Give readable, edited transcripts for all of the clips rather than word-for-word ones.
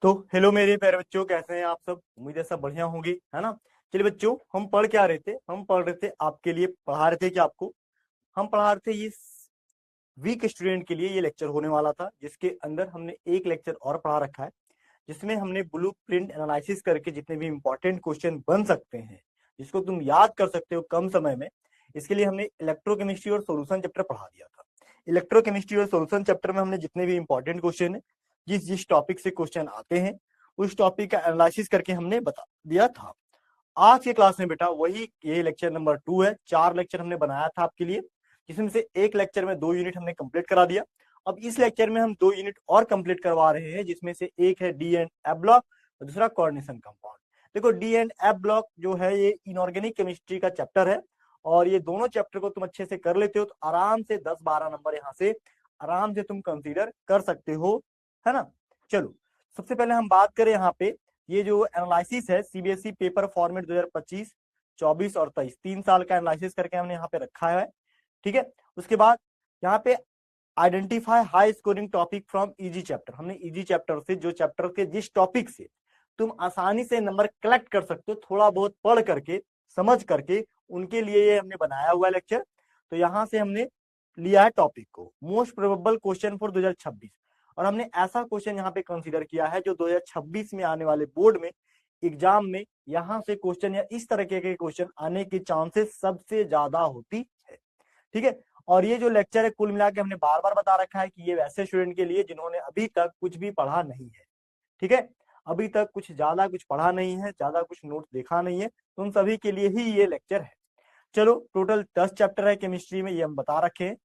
तो हेलो मेरे प्यारे बच्चों, कैसे हैं आप सब। उम्मीद है सब बढ़िया होंगे, है ना। चलिए बच्चों, हम पढ़ क्या रहे थे। हम पढ़ रहे थे आपके लिए, पढ़ा रहे थे कि आपको हम पढ़ा रहे थे ये वीक स्टूडेंट के लिए ये लेक्चर होने वाला था, जिसके अंदर हमने एक लेक्चर और पढ़ा रखा है, जिसमें हमने ब्लू प्रिंट एनालिसिस करके जितने भी इंपॉर्टेंट क्वेश्चन बन सकते हैं, जिसको तुम याद कर सकते हो कम समय में, इसके लिए हमने इलेक्ट्रोकेमिस्ट्री और सॉल्यूशन चैप्टर पढ़ा दिया था। इलेक्ट्रोकेमिस्ट्री और सॉल्यूशन चैप्टर में हमने जितने भी इंपॉर्टेंट क्वेश्चन है, जिस जिस टॉपिक से क्वेश्चन आते हैं, उस टॉपिक का एनालिसिस करके हमने बता दिया था। आज के क्लास में बेटा वही ये लेक्चर नंबर 2 है। 4 लेक्चर हमने बनाया था आपके लिए, जिसमें से एक लेक्चर में 2 यूनिट हमने कंप्लीट करा दिया। अब इस लेक्चर में हम 2 यूनिट और कंप्लीट करवा रहे हैं, जिसमें से एक है डी एंड एफ ब्लॉक और दूसरा कोऑर्डिनेशन कंपाउंड। देखो, डी एंड एफ ब्लॉक जो है ये इनऑर्गेनिक केमिस्ट्री का चैप्टर है, और ये दोनों चैप्टर को तुम अच्छे से कर लेते हो तो आराम से 10-12 नंबर यहाँ से आराम से तुम कंसीडर कर सकते हो, है ना। चलो, सबसे पहले हम बात करें यहाँ पे, ये जो एनालिसिस है सीबीएसई पेपर फॉर्मेट 2025, 24 और 23, 3 साल का एनालिसिस करके हमने यहाँ पे रखा है, ठीक है। उसके बाद यहाँ पे identify high scoring topic from easy chapter, हमने इजी चैप्टर से, जो चैप्टर के जिस टॉपिक से तुम आसानी से नंबर कलेक्ट कर सकते हो, थोड़ा बहुत पढ़ करके समझ करके, उनके लिए ये हमने बनाया हुआ लेक्चर। तो यहाँ से हमने लिया है टॉपिक को मोस्ट प्रोबेबल क्वेश्चन फॉर 2026, और हमने ऐसा क्वेश्चन यहाँ पे कंसीडर किया है जो 2026 में आने वाले बोर्ड में एग्जाम में यहाँ से क्वेश्चन या इस तरह के क्वेश्चन आने की चांसेस सबसे ज्यादा होती है, ठीक है। और ये जो लेक्चर है कुल मिला के हमने बार बार बता रखा है कि ये वैसे स्टूडेंट के लिए जिन्होंने अभी तक कुछ भी पढ़ा नहीं है, ठीक है। अभी तक कुछ ज्यादा कुछ पढ़ा नहीं है, ज्यादा कुछ नोट देखा नहीं है, तो उन सभी के लिए ही ये लेक्चर है। चलो, टोटल 10 चैप्टर है केमिस्ट्री में, ये हम बता रखे हैं।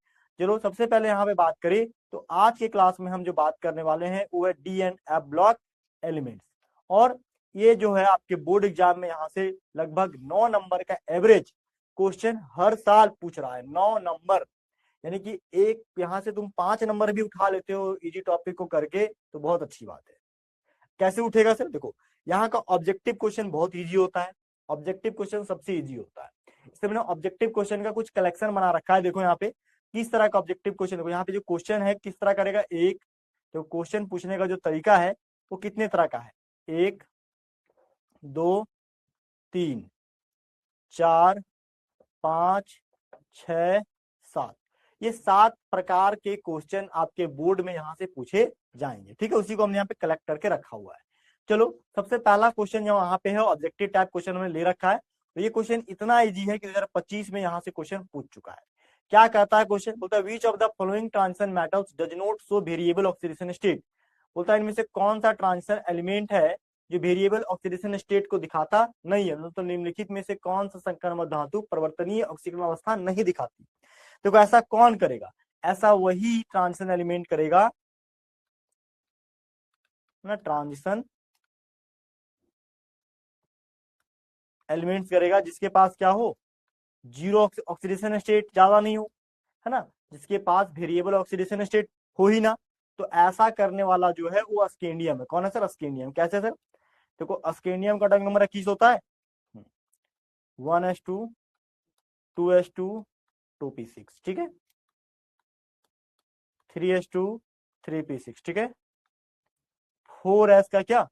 चलो, सबसे पहले यहाँ पे बात करें तो आज के क्लास में हम जो बात करने वाले हैं वो है D and F block elements. और ये जो है आपके बोर्ड एग्जाम में यहाँ से लगभग 9 नंबर का एवरेज क्वेश्चन हर साल पूछ रहा है। 9 नंबर, यानी कि एक यहाँ से तुम 5 नंबर भी उठा लेते हो इजी टॉपिक को करके तो बहुत अच्छी बात है। कैसे उठेगा सर? देखो, यहाँ का ऑब्जेक्टिव क्वेश्चन बहुत इजी होता है, ऑब्जेक्टिव क्वेश्चन सबसे इजी होता है। इससे मैंने ऑब्जेक्टिव क्वेश्चन का कुछ कलेक्शन बना रखा है। देखो यहाँ पे किस तरह का ऑब्जेक्टिव क्वेश्चन, देखो यहाँ पे जो क्वेश्चन है किस तरह करेगा। एक तो क्वेश्चन पूछने का जो तरीका है वो कितने तरह का है, 1 2 3 4 5 6 7, ये 7 प्रकार के क्वेश्चन आपके बोर्ड में यहाँ से पूछे जाएंगे, ठीक है। उसी को हमने यहाँ पे कलेक्ट करके रखा हुआ है। चलो, सबसे पहला क्वेश्चन जो यहाँ पे है ऑब्जेक्टिव टाइप क्वेश्चन हमने ले रखा है। तो ये क्वेश्चन इतना इजी है कि 2025 में यहाँ से क्वेश्चन पूछ चुका है। क्या कहता है क्वेश्चन? बोलता है which of the following transition metals does not show variable oxidation state. बोलता है इनमें से कौन सा ट्रांजिशन एलिमेंट है जो वेरिएबल ऑक्सीडेशन स्टेट को दिखाता नहीं है, तो निम्नलिखित में से कौन सा संकरमक धातु परिवर्तनीय ऑक्सीकरण अवस्था नहीं दिखाती। देखो, ऐसा कौन करेगा? ऐसा वही ट्रांजिशन एलिमेंट करेगा ना, ट्रांजिशन एलिमेंट्स करेगा जिसके पास क्या हो, जीरो ऑक्सीडेशन स्टेट ज्यादा नहीं हो, है ना, जिसके पास वेरिएबल ऑक्सीडेशन स्टेट हो ही ना। तो ऐसा करने वाला जो है वो अस्केंडियम है। कौन है सर? अस्केंडियम। कैसे सर? देखो, अस्केंडियम का एटॉमिक नंबर 21 होता है, 1s2 2s2 2p6, ठीक है, 3s2 3p6, ठीक है, 4s का क्या,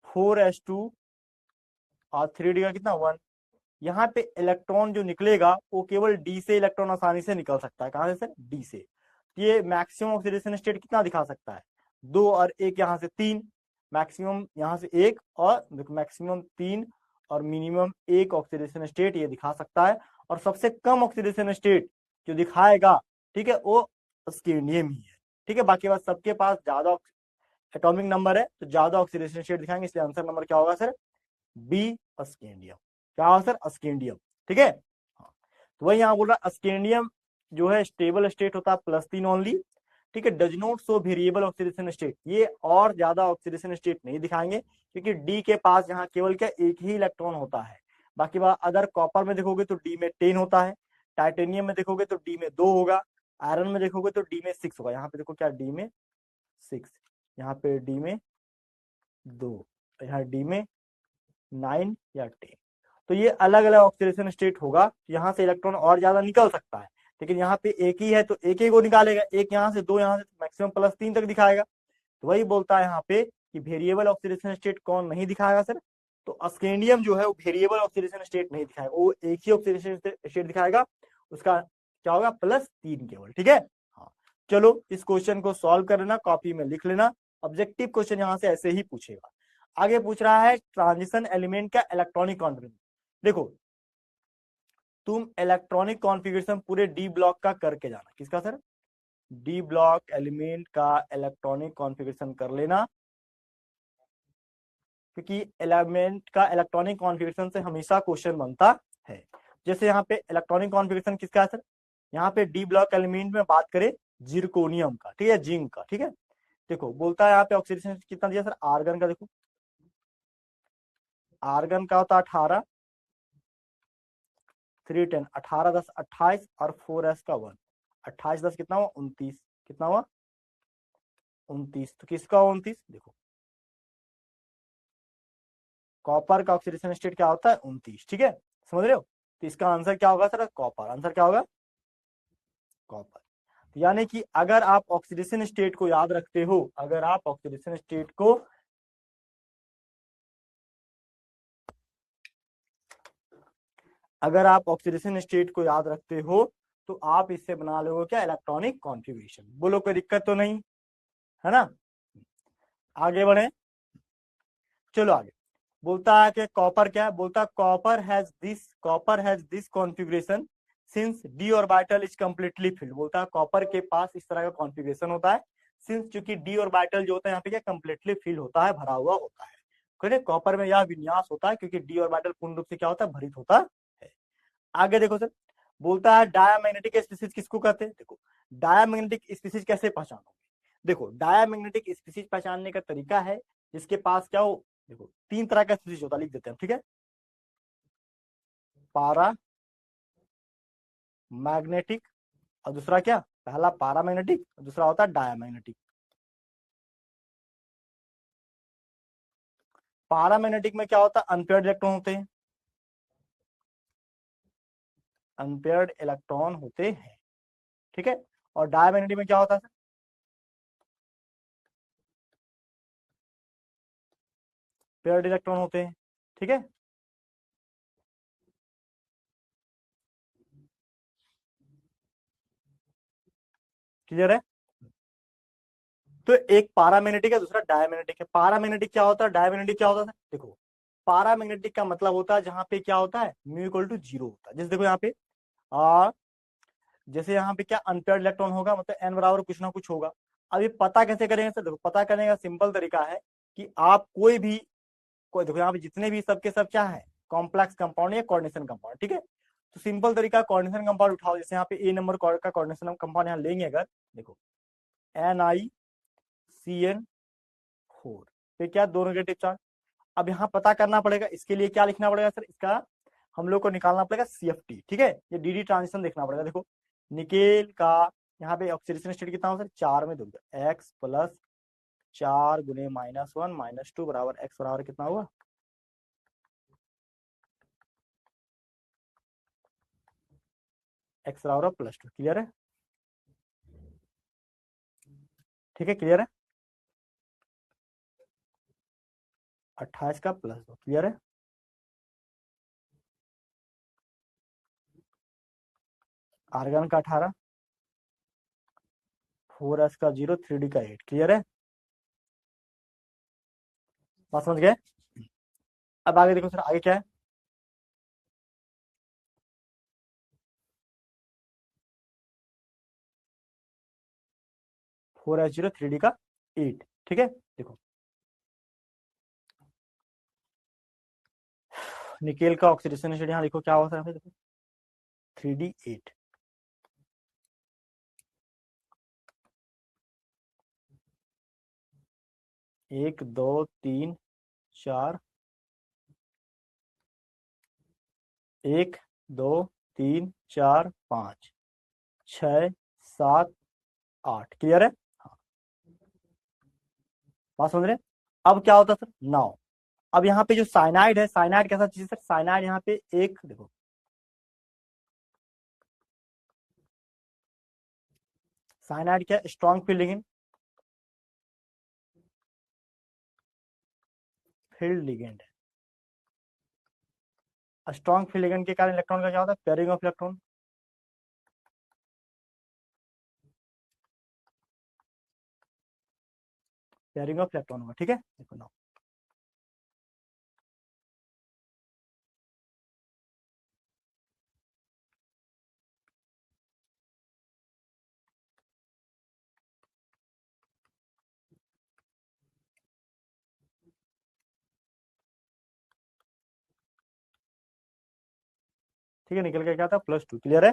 4s2 और 3d का कितना, 1। यहाँ पे इलेक्ट्रॉन जो निकलेगा वो केवल डी से इलेक्ट्रॉन आसानी से निकल सकता है। कहां से सर? डी से। ये मैक्सिमम ऑक्सीडेशन स्टेट कितना दिखा सकता है? 2 और 1, यहाँ से 3, मैक्सिमम यहाँ से 1 और देखो मैक्सिमम 3 और मिनिमम 1 ऑक्सीडेशन स्टेट ये दिखा सकता है। और सबसे कम ऑक्सीडेशन स्टेट जो दिखाएगा, ठीक है, वो स्केंडियम ही है, ठीक है। बाकी बात सबके पास ज्यादा एटॉमिक नंबर है तो ज्यादा ऑक्सीडेशन स्टेट दिखाएंगे, इसलिए आंसर नंबर क्या होगा सर? बी, अस्केंडियम। क्या होगा सर? अस्केंडियम, ठीक है। हाँ, तो वही यहाँ बोल रहा है अस्केंडियम जो है स्टेबल स्टेट होता है +3 ओनली, ठीक है, does not show variable oxidation state, ये और ज्यादा ऑक्सीडेशन स्टेट नहीं दिखाएंगे क्योंकि डी के पास यहाँ केवल क्या, एक ही इलेक्ट्रॉन होता है। बाकी बात अदर कॉपर में देखोगे तो डी में 10 होता है, टाइटेनियम में देखोगे तो डी में 2 होगा, आयरन में देखोगे तो डी में 6 होगा। यहाँ पे देखो क्या, डी में 6, यहाँ पे डी में 2, यहाँ डी में 9 या 10। तो ये अलग अलग ऑक्सीडेशन स्टेट होगा, यहाँ से इलेक्ट्रॉन और ज्यादा निकल सकता है, लेकिन यहाँ पे एक ही है तो एक ही को निकालेगा, एक यहाँ से 2, यहाँ से मैक्सिमम +3 तक दिखाएगा। तो वही बोलता है यहाँ पे कि वेरिएबल ऑक्सीडेशन स्टेट कौन नहीं दिखाएगा सर, तो स्कैंडियम जो है वो वेरिएबल ऑक्सीडेशन स्टेट नहीं दिखाएगा, वो एक ही ऑक्सीडेशन स्टेट दिखाएगा, उसका क्या होगा +3 केवल, ठीक है। हाँ चलो इस क्वेश्चन को सॉल्व कर लेना, कॉपी में लिख लेना, ऑब्जेक्टिव क्वेश्चन यहाँ से ऐसे ही पूछेगा। आगे पूछ रहा है ट्रांजिशन एलिमेंट का इलेक्ट्रॉनिक कॉन्फ़िगरेशन। देखो तुम इलेक्ट्रॉनिक कॉन्फ़िगरेशन पूरे डी ब्लॉक का करके जाना, किसका सर, डी ब्लॉक एलिमेंट का इलेक्ट्रॉनिक कॉन्फ़िगरेशन कर लेना, क्योंकि एलिमेंट का इलेक्ट्रॉनिक कॉन्फ़िगरेशन से हमेशा क्वेश्चन बनता है। जैसे यहाँ पे इलेक्ट्रॉनिक कॉन्फ़िगरेशन किसका है सर, यहाँ पे डी ब्लॉक एलिमेंट में बात करें जिरकोनियम का, ठीक है, जिंक का, ठीक है। देखो बोलता है यहाँ पे ऑक्सीडेशन कितना दिया सर, आर्गन का, देखो आर्गन का होता है 18, 310, 18 10 28 और 4s का 1, 28 10 कितना हुआ 29, कितना हुआ 29, तो किसका 29, देखो कॉपर का ऑक्सीडेशन स्टेट क्या होता है 29, ठीक है, समझ रहे हो। तो इसका आंसर क्या होगा सर, कॉपर, आंसर क्या होगा कॉपर। यानी कि अगर आप ऑक्सीडेशन स्टेट को याद रखते हो, अगर आप ऑक्सीडेशन स्टेट को अगर आप ऑक्सीडेशन स्टेट को याद रखते हो तो आप इससे बना लोगे क्या इलेक्ट्रॉनिक कॉन्फ़िगरेशन, बोलो कोई दिक्कत तो नहीं है ना। आगे बढ़े, चलो आगे बोलता है कि कॉपर क्या है, बोलता है copper has this configuration since D orbital is completely filled. बोलता है कॉपर के पास इस तरह का कॉन्फ़िगरेशन होता है सिंस, चूंकि डी ऑर्बिटल जो होता है यहाँ पे क्या कंप्लीटली फिल होता है, भरा हुआ होता है। कॉपर में यह विन्यास होता है क्योंकि डी ऑर्बिटल पूर्ण रूप से क्या होता है, भरित होता है। आगे देखो सर, बोलता है डायामैग्नेटिक स्पीसीज किसको कहते हैं। देखो डायामैग्नेटिक स्पीसीज कैसे पहचानोगे, देखो डायामैग्नेटिक स्पीसीज पहचानने का तरीका है जिसके पास क्या हो, देखो 3 तरह का स्पीसीज होता है, लिख देते हैं, ठीक है। पारा मैग्नेटिक और दूसरा क्या, पहला पारा मैग्नेटिक, दूसरा होता है डायामैग्नेटिक। पारा मैग्नेटिक में क्या होता है, अनपेयर्ड इलेक्ट्रॉन होते हैं, अनपेयर्ड इलेक्ट्रॉन होते हैं, ठीक है। और डायामैग्नेटिक में क्या होता है, पेयर्ड इलेक्ट्रॉन होते हैं, ठीक है। क्लियर है। तो एक पारामैग्नेटिक है, दूसरा डायमैग्नेटिक है। पारामैग्नेटिक क्या होता है, डायमैग्नेटिक क्या होता है, देखो पारामैग्नेटिक का मतलब होता है जहां पे क्या होता है μ = 0 होता है। जैसे देखो यहाँ पे आ, जैसे यहाँ पे क्या अनपेयर्ड इलेक्ट्रॉन होगा, मतलब n बराबर कुछ ना कुछ होगा। अब ये पता कैसे करेंगे सर, देखो पता करने का सिंपल तरीका है कि आप कोई देखो यहाँ पे जितने भी सबके सब क्या है, कॉम्प्लेक्स कंपाउंड या कोऑर्डिनेशन कंपाउंड, ठीक है। तो सिंपल तरीका कोऑर्डिनेशन कंपाउंड उठाओ, जैसे यहाँ पे ए नंबर का कोऑर्डिनेशन कंपाउंड यहाँ लेंगे अगर, देखो NiCN4 पे क्या 2 नेगेटिव चार्ज। अब यहाँ पता करना पड़ेगा, इसके लिए क्या लिखना पड़ेगा सर, इसका हम लोग को निकालना पड़ेगा CFT, ठीक है। ये DD ट्रांजिशन देखना पड़ेगा। देखो निकेल का यहाँ पे ऑक्सीडेशन स्टेट कितना हो सर, 4 में 2, x + 4 × -1 - 2 बराबर x बराबर कितना हुआ, x बराबर +2। क्लियर है, ठीक है, क्लियर है। 28 का +2, क्लियर है। आर्गन का 18, 4s का 0, 3d का 8, क्लियर है, बात समझ गए। अब आगे देखो सर, आगे क्या है, 4s0, 3d का 8, ठीक है। देखो निकेल का ऑक्सीडेशन स्टेट यहाँ लिखो क्या होता है, देखो 3d8, 1 2 3 4, 1 2 3 4 5 6 7 8, क्लियर है। हाँ बात समझ रहे हैं? अब क्या होता है सर, नाउ अब यहाँ पे जो साइनाइड है, साइनाइड कैसा चीज है सर, साइनाइड यहाँ पे एक देखो साइनाइड क्या, strong field ligand, field ligand है। स्ट्रॉन्ग फील्ड लिगेंड के कारण इलेक्ट्रॉन का क्या होता है, pairing of electron. Pairing of electron होगा, ठीक है। देखो ना, ठीक है, निकल के क्या था, +2। क्लियर है।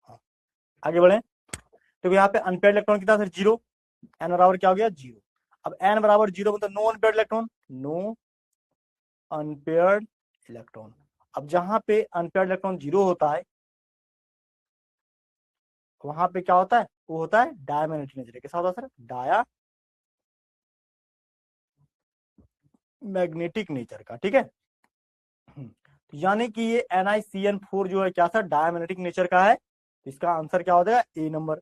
हाँ, आगे बढ़े। तो यहाँ पे अनपेयर्ड इलेक्ट्रॉन कितना था, 0। एन बराबर क्या हो गया, 0। अब एन बराबर 0 मतलब no unpaired electron, no unpaired electron. अब जहां पे अनपेयर्ड इलेक्ट्रॉन 0 होता है, वहां पे क्या होता है, वो होता है डायमैग्नेटिक नेचर। कैसा होता है सर, डाया मैग्नेटिक नेचर का, ठीक है। तो यानी कि ये NiCN4 जो है क्या सर, डायमैग्नेटिक नेचर का है। तो इसका आंसर क्या हो जाएगा, ए नंबर।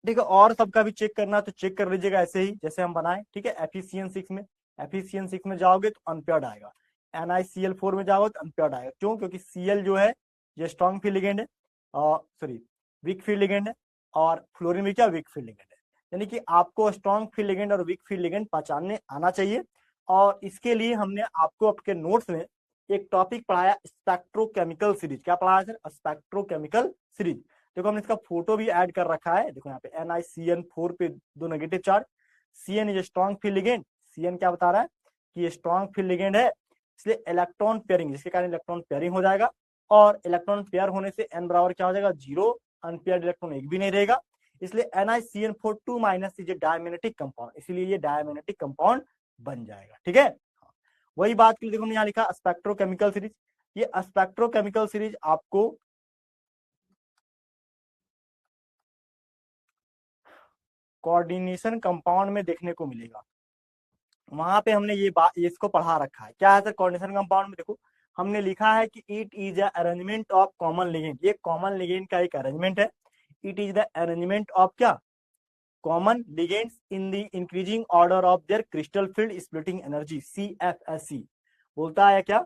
ठीक है, और सबका भी चेक करना तो चेक कर लीजिएगा ऐसे ही जैसे हम बनाए, ठीक है। एफिशिएंट 6 में, एफिशिएंट 6 में जाओगे तो अनपेयर्ड आएगा। NiCl4 में जाओगे तो अनपेयर्ड आएगा। क्यों, क्योंकि Cl जो है ये स्ट्रॉन्ग फील्ड लिगेंड है, सॉरी वीक फील्ड लिगेंड है, और फ्लोरीन भी क्या, वीक फील्ड लिगेंड है। यानी कि आपको स्ट्रॉन्ग फील्ड लिगेंड और वीक फील्ड लिगेंड पहचानने आना चाहिए। और इसके लिए हमने आपको आपके नोट्स में एक टॉपिक पढ़ाया, स्पेक्ट्रोकेमिकल सीरीज। क्या पढ़ाया सर, स्पेक्ट्रोकेमिकल सीरीज। देखो हमने इसका फोटो भी ऐड कर रखा है। देखो यहाँ पे NiCN4 पे 2 negative charge, Cn is strong field ligand. Cn क्या बता रहा है कि ये स्ट्रॉन्ग फील्ड लिगेंड है, इसलिए इलेक्ट्रॉन पेयरिंग, जिसके कारण इलेक्ट्रॉन पेयरिंग हो जाएगा। और इलेक्ट्रॉन पेयर होने से n बराबर क्या हो जाएगा, 0। अनपेयर्ड इलेक्ट्रॉन एक भी नहीं रहेगा, इसलिए NiCN4 2- इज डायमैग्नेटिक कंपाउंड, इसलिए ये डायमैग्नेटिक कंपाउंड बन जाएगा, ठीक है। वही बात के लिए देखो हमने यहाँ लिखा स्पेक्ट्रोकेमिकल सीरीज। ये स्पेक्ट्रोकेमिकल सीरीज आपको कोऑर्डिनेशन कंपाउंड में देखने को मिलेगा। वहां पे हमने ये बात इसको पढ़ा रखा है। क्या है सर, कोऑर्डिनेशन कंपाउंड में देखो हमने लिखा है कि it is a arrangement of common ligand. ये कॉमन लिगेंड का एक अरेंजमेंट है। It is the arrangement of क्या, common ligands in the increasing order of their crystal field splitting energy, CFSE। बोलता है क्या,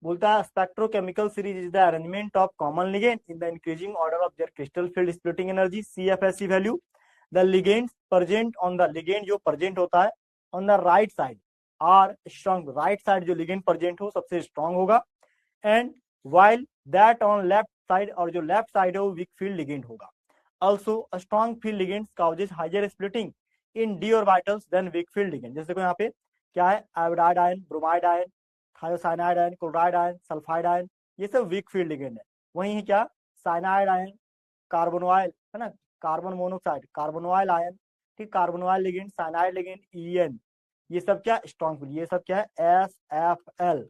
बोलता है spectrochemical series is the arrangement of common ligand in the increasing order of their crystal field splitting energy, CFSE value. The ligands present on the ligand, जो present होता है on the right side are strong. Right side जो ligand present हो सबसे strong होगा। And while that on left side, और जो left side है वो वीक फील्ड लिगेंड होगा। Also, a strong field ligand causes higher splitting in d orbitals than weak field ligand। जैसे देखो यहाँ पे क्या है, iodide ion, bromide ion, thiocyanide ion, chloride ion, sulphide ion, ये सब वीक फील्ड लिगेंड है। वहीं क्या, साइनाइड आयन, कार्बोनोइल है ना, कार्बन मोनोक्साइड, कार्बोनोइल आयन, ठीक, कार्बोनोइल लिगेंड, साइनाइड लिगेंड, EN, ये सब क्या स्ट्रॉन्ग फील्ड, ये सब क्या है, SFL,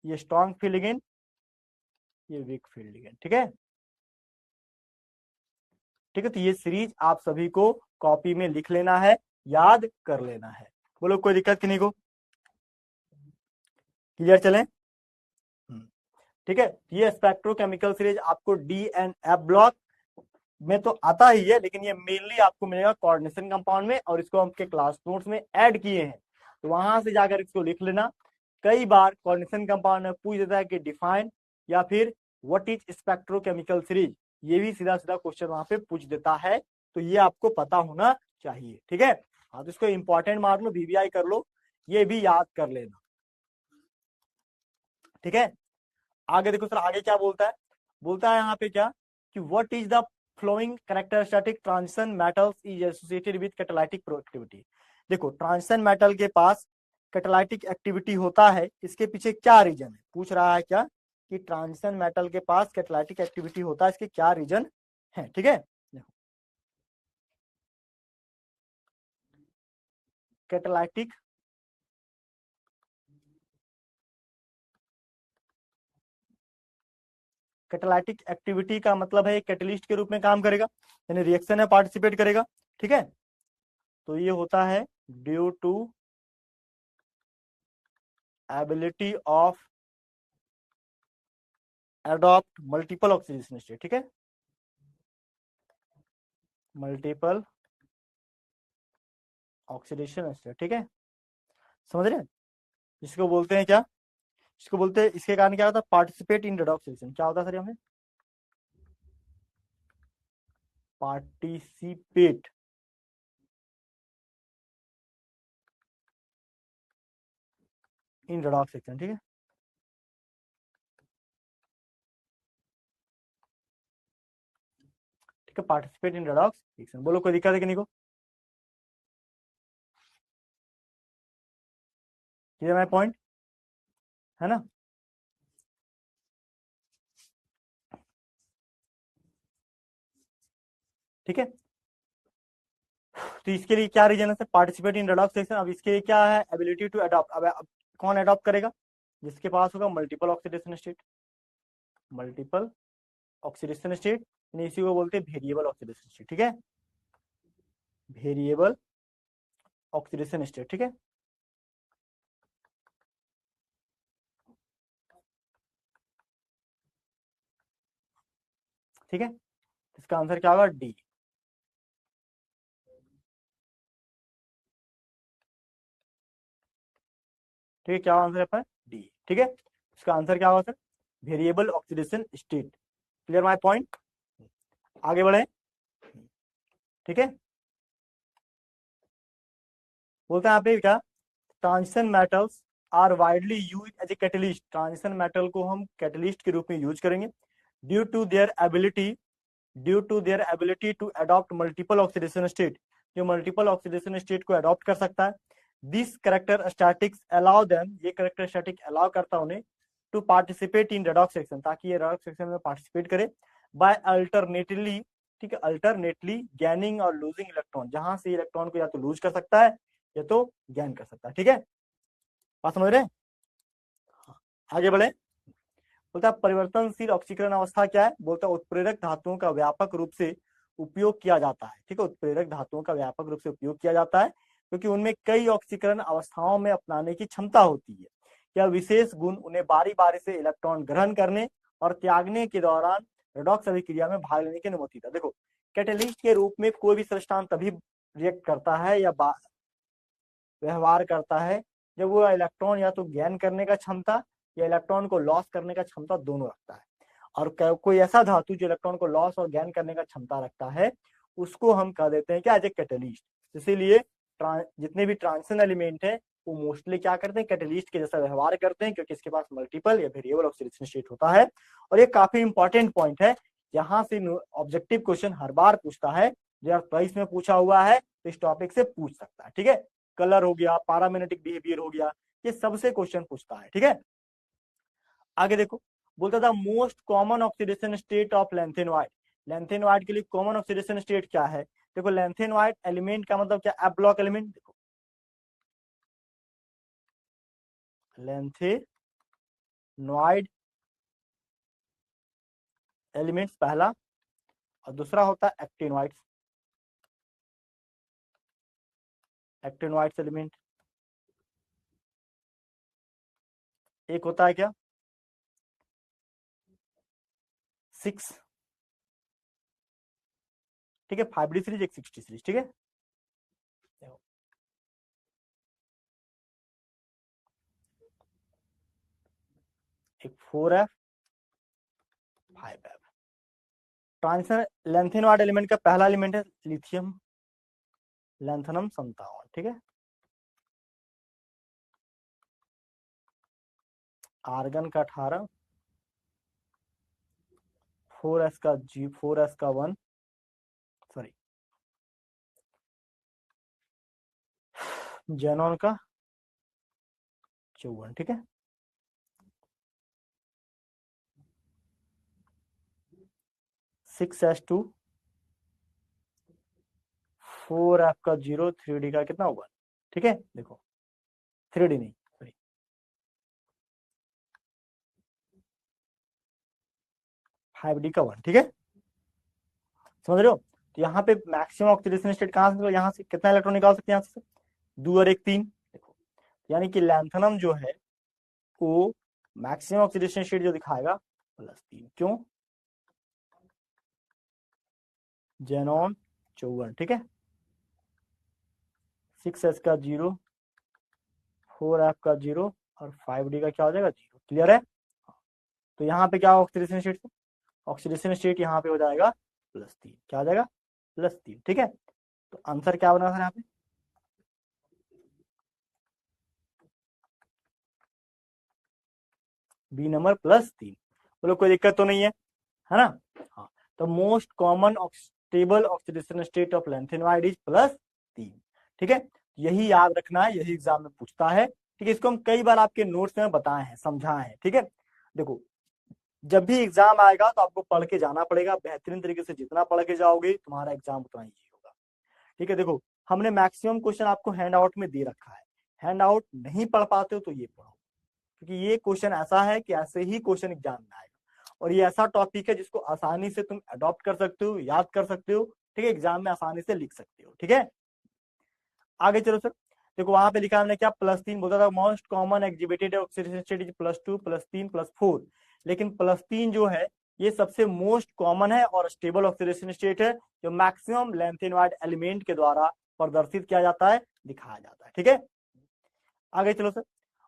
ये स्ट्रॉन्ग फील्ड लिगेंड, ये वीक फील्ड लिगेंड, ठीक है। ठीक है, तो ये सीरीज आप सभी को कॉपी में लिख लेना है, याद कर लेना है। बोलो कोई दिक्कत कि नहीं को, क्लियर चले। ठीक है, ये स्पेक्ट्रोकेमिकल सीरीज आपको DNF ब्लॉक में तो आता ही है, लेकिन ये मेनली आपको मिलेगा कोऑर्डिनेशन कंपाउंड में, और इसको हम के क्लास नोट्स में ऐड किए हैं, तो वहां से जाकर इसको लिख लेना। कई बार कोऑर्डिनेशन कंपाउंड में पूछ देता है कि डिफाइन या फिर व्हाट इज स्पेक्ट्रोकेमिकल सीरीज, ये भी सीधा सीधा क्वेश्चन वहां पे पूछ देता है, तो ये आपको पता होना चाहिए, ठीक है। हाँ, तो इसको इंपॉर्टेंट मान लो, VBI कर लो, ये भी याद कर लेना, ठीक है। आगे देखो सर, आगे क्या बोलता है, बोलता है यहाँ पे क्या कि what is the flowing characteristic transition metals is associated with catalytic productivity. देखो ट्रांजिशन मेटल के पास कैटालिटिक एक्टिविटी होता है, इसके पीछे क्या रीजन है, पूछ रहा है क्या कि ट्रांजिशन मेटल के पास कैटालिटिक एक्टिविटी होता है, इसके क्या रीजन है, ठीक है। कैटालिटिक कैटालिटिक एक्टिविटी का मतलब है कैटलिस्ट के रूप में काम करेगा, यानी रिएक्शन में पार्टिसिपेट करेगा, ठीक है। तो ये होता है due to ability of adopt multiple oxidation state, ठीक है, मल्टीपल ऑक्सीडेशन स्टेट, ठीक है, समझ रहे हैं। जिसको बोलते हैं क्या, इसको बोलते हैं, इसके कारण क्या होता है, पार्टिसिपेट इन रेडॉक्स रिएक्शन। क्या होता है सर हमें, पार्टिसिपेट इन रेडॉक्स रिएक्शन, ठीक है। ठीक है, पार्टिसिपेट इन रेडॉक्स रिएक्शन। बोलो कोई दिक्कत है कि नहीं को, क्लियर माय पॉइंट, है ना। ठीक है, तो इसके लिए क्या रीजन है, पार्टिसिपेट इन रेडॉक्स रिएक्शन। अब इसके लिए क्या है, एबिलिटी टू अडॉप्ट। अब कौन अडॉप्ट करेगा, जिसके पास होगा multiple oxidation state, multiple oxidation state, इसी को बोलते हैं वेरिएबल ऑक्सीडेशन स्टेट, ठीक है, वेरिएबल ऑक्सीडेशन स्टेट, ठीक है। ठीक है, इसका आंसर क्या होगा, डी। ठीक है, क्या आंसर है आपका, डी। ठीक है, इसका आंसर क्या होगा sir, variable oxidation state. Clear my point, आगे बढ़े। ठीक है, बोलते हैं यहाँ पे क्या, transition metals are widely use as a catalyst. Transition metal को हम कैटलिस्ट के रूप में यूज करेंगे due to their ability, due to their ability to adopt multiple oxidation state, जो मल्टीपल ऑक्सीडेशन स्टेट को अडॉप्ट कर सकता है। This character statics allow them, ये करेक्टर स्टैटिक अलाउ करता है उन्हें to participate in redox reaction, ताकि ये रेडॉक्स रिएक्शन में पार्टिसिपेट करे बाय अल्टरनेटली, ठीक है, अल्टरनेटली गैनिंग और लूजिंग इलेक्ट्रॉन, जहां से इलेक्ट्रॉन को या तो लूज कर सकता है या तो गैन कर सकता है। ठीक है, बात समझ रहे हैं, आगे बढ़े। बोलता है परिवर्तनशील ऑक्सीकरण अवस्था क्या है, बोलता है उत्प्रेरक धातुओं का व्यापक रूप से उपयोग किया जाता है। ठीक है, उत्प्रेरक धातुओं का व्यापक रूप से उपयोग किया जाता है क्योंकि उनमें कई ऑक्सीकरण अवस्थाओं में अपनाने की क्षमता होती है। यह विशेष गुण उन्हें बारी बारी से इलेक्ट्रॉन ग्रहण करने और त्यागने के दौरान रेडॉक्स अभिक्रिया में भाग लेने की अनुमति देता है। देखो, कैटेलिस्ट के रूप में कोई भी सब्सटेंस तभी रिएक्ट करता है या व्यवहार करता है जब वो इलेक्ट्रॉन या तो गेन करने का क्षमता या इलेक्ट्रॉन को लॉस करने का क्षमता दोनों रखता है। और कोई ऐसा धातु जो इलेक्ट्रॉन को लॉस और गेन करने का क्षमता रखता है, उसको हम कह देते हैं क्या, एज ए कैटलिस्ट। इसीलिए जितने भी ट्रांजिशन एलिमेंट है वो मोस्टली क्या करते हैं, कैटलिस्ट के जैसा व्यवहार करते हैं, क्योंकि इसके पास मल्टीपल या वेरिएबल ऑक्सीडेशन स्टेट होता है। और ये काफी इंपॉर्टेंट पॉइंट है, यहाँ से ऑब्जेक्टिव क्वेश्चन हर बार पूछता है, 2023 में पूछा हुआ है तो इस टॉपिक से पूछ सकता है। ठीक है, कलर हो गया, पैरामेग्नेटिक बिहेवियर हो गया, ये सबसे क्वेश्चन पूछता है। ठीक है, आगे देखो, बोलता था most common oxidation state of lanthanoid. Lanthanoid के लिए कॉमन ऑक्सीडेशन स्टेट क्या है, देखो लैंथेनोइड एलिमेंट का मतलब क्या, एफ ब्लॉक एलिमेंट। देखो लैंथेनोइड एलिमेंट्स पहला, और दूसरा होता है एक्टिनोइड्स, एक्टिनोइड्स एलिमेंट। एक होता है क्या, 6, ठीक है, 5D सीरीज, एक 60 सीरीज। ठीक है, एक 4F, 5F। Transition lanthanoid element का पहला एलिमेंट है लिथियम लैंथनम 57। ठीक है, आर्गन का 18, 4s का 1, सॉरी जेनॉन का 54। ठीक है, 6s2, 4f का 0, 3d का कितना 1। ठीक है, देखो 3d नहीं, सॉरी 5d का 1। ठीक है, समझ रहे हो, तो यहाँ पे मैक्सिमम ऑक्सीडेशन स्टेट कहाँ से, यहाँ से कितना इलेक्ट्रॉन निकाल सकते हैं, यहाँ से 2 और 1 3। देखो यानी कि लैंथनम जो है वो मैक्सिमम ऑक्सीडेशन स्टेट जो दिखाएगा +3, क्यों, जेनॉन 54। ठीक है, 6s का 0, 4f का 0, और 5D का क्या हो जाएगा 0। क्लियर है? तो यहाँ पे क्या होगा ऑक्सीडेशन स्टेट से, ऑक्सीडेशन स्टेट यहाँ पे हो जाएगा +3। क्या हो जाएगा +3। ठीक है, तो आंसर क्या बना था यहाँ पे, बी नंबर +3। बोलो कोई दिक्कत तो नहीं है ना? हाँ, तो most common stable oxidation state of lanthanoid is +3। ठीक है, यही याद रखना है, यही एग्जाम में पूछता है। ठीक है, इसको हम कई बार आपके नोट्स में बताए हैं, समझाए हैं। ठीक है, देखो जब भी एग्जाम आएगा तो आपको पढ़ के जाना पड़ेगा, बेहतरीन तरीके से जितना पढ़ के जाओगे तुम्हारा एग्जाम उतना ही होगा। ठीक है, देखो हमने मैक्सिमम क्वेश्चन आपको हैंड आउट में दे रखा है, हैंड आउट नहीं पढ़ पाते हो तो ये पढ़ो, क्योंकि ये क्वेश्चन ऐसा है कि ऐसे ही क्वेश्चन एग्जाम में आएगा, और ये ऐसा टॉपिक है जिसको आसानी से तुम अडॉप्ट कर सकते हो, याद कर सकते हो। ठीक है, एग्जाम में आसानी से लिख सकते हो। ठीक है, आगे चलो सर। देखो वहां पे लिखा हमने क्या, +3 बोलता था, most common exhibited oxidation state is +2 +3 +4। लेकिन +3 जो है ये सबसे मोस्ट कॉमन है और स्टेबल ऑक्सीडेशन स्टेट है, जो मैक्सिमम लैंथेनोइड एलिमेंट के द्वारा प्रदर्शित किया जाता है, दिखाया जाता है। ठीक है, आगे चलो सर।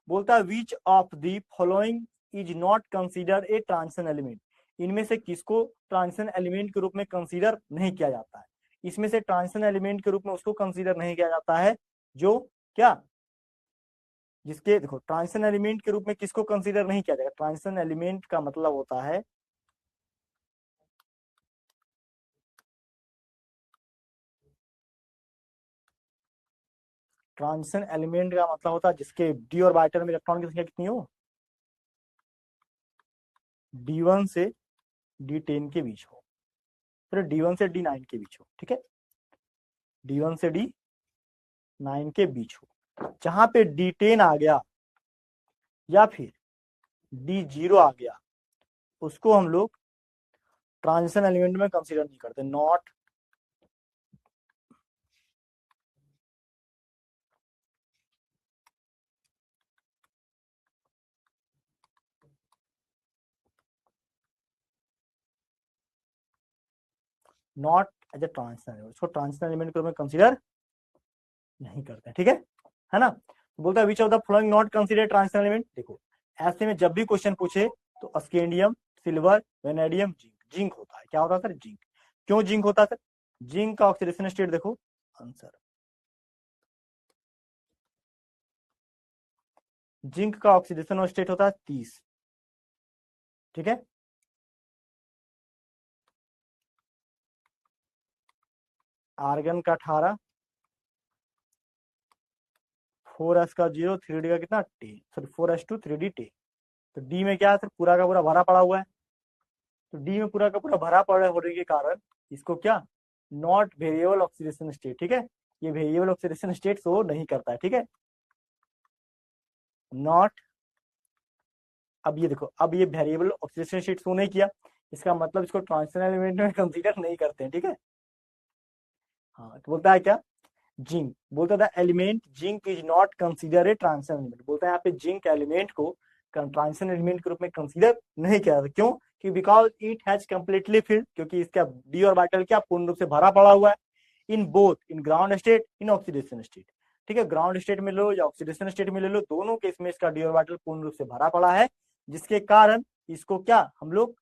बोलता है which of the following is not consider a transition element. इनमें से किसको ट्रांजिशन एलिमेंट के रूप में कंसीडर नहीं किया जाता है? इसमें से ट्रांजिशन एलिमेंट के रूप में उसको कंसीडर नहीं किया जाता है जो क्या, जिसके देखो ट्रांजिशन एलिमेंट के रूप में किसको कंसीडर नहीं किया जाएगा, ट्रांजिशन एलिमेंट का मतलब होता है ट्रांजिशन एलिमेंट का मतलब होता है जिसके डी ऑर्बिटल में इलेक्ट्रॉन की संख्या कितनी हो, D1 से D10 के बीच हो, फिर D1 से D9 के बीच हो। ठीक है, D1 से D9 के बीच हो। जहां पे D10 आ गया या फिर D0 आ गया उसको हम लोग ट्रांजिशन एलिमेंट में कंसीडर नहीं करते, not not as a transition element, उसको ट्रांजिशन एलिमेंट के रूप में कंसीडर नहीं करते। ठीक है ना? तो बोलता है which of the following not consider transition element. देखो ऐसे में जब भी क्वेश्चन पूछे तो scandium, silver, vanadium, zinc, zinc होता है। क्या होता है सर, जिंक। क्यों जिंक होता है सर, जिंक का ऑक्सीडेशन स्टेट देखो, आंसर जिंक का ऑक्सीडेशन स्टेट होता है 30। ठीक है, आर्गन का 18, 4s का 0, 3d का कितना 10, सॉरी 4s2 3d 10। तो डी में क्या है सर, पूरा का पूरा भरा पड़ा हुआ है, तो डी में पूरा का पूरा भरा पड़ा होने के कारण इसको क्या, नॉट वेरिएबल ऑक्सीडेशन स्टेट। ठीक है, ये वेरिएबल ऑक्सीडेशन स्टेट शो नहीं करता है। ठीक है, नॉट, अब ये देखो, अब ये वेरिएबल ऑक्सीडेशन स्टेट शो नहीं किया, इसका मतलब इसको ट्रांजिशन एलिमेंट में कंसीडर नहीं करते हैं। ठीक है, हाँ तो बोलता है क्या, जिंक, बोलता था element zinc is not consider a transition element. बोलता है यहाँ पे जिंक एलिमेंट को ट्रांजिशन एलिमेंट के रूप में कंसीडर नहीं किया जाता। क्यों, कि because it has completely filled, क्योंकि इसका डी ऑर्बिटल क्या पूर्ण रूप से भरा पड़ा हुआ है, in both in ground state in oxidation state. ठीक है, ग्राउंड स्टेट में लो या ऑक्सीडेशन स्टेट में ले लो, दोनों केस में इसका डी ऑर्बिटल पूर्ण रूप से भरा पड़ा है, जिसके कारण इसको क्या हम लोग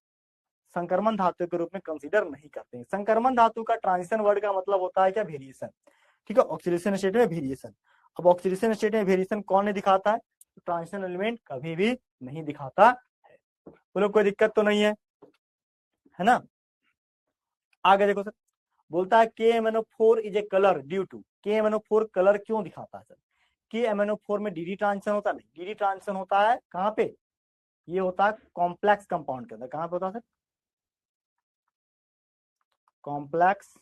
संक्रमण धातु के रूप में कंसीडर नहीं करते हैं। संक्रमण धातु का ट्रांजिशन वर्ड का मतलब होता है क्या, वेरिएशन। ठीक है, ऑक्सीडेशन स्टेट में वेरिएशन। अब ऑक्सीडेशन स्टेट में वेरिएशन कौन नहीं दिखाता है, तो ट्रांजिशन एलिमेंट कभी भी नहीं दिखाता है। बोलो कोई दिक्कत तो नहीं है ना? आगे देखो सर, बोलता है KMnO4 is a colour due to, KMnO4 colour क्यों दिखाता है सर, KMnO4 में डीडी ट्रांजिशन होता है, नहीं डीडी ट्रांजिशन होता है कहाँ पे, ये होता है कॉम्प्लेक्स कंपाउंड के अंदर। कहाँ पे होता है सर, कॉम्प्लेक्स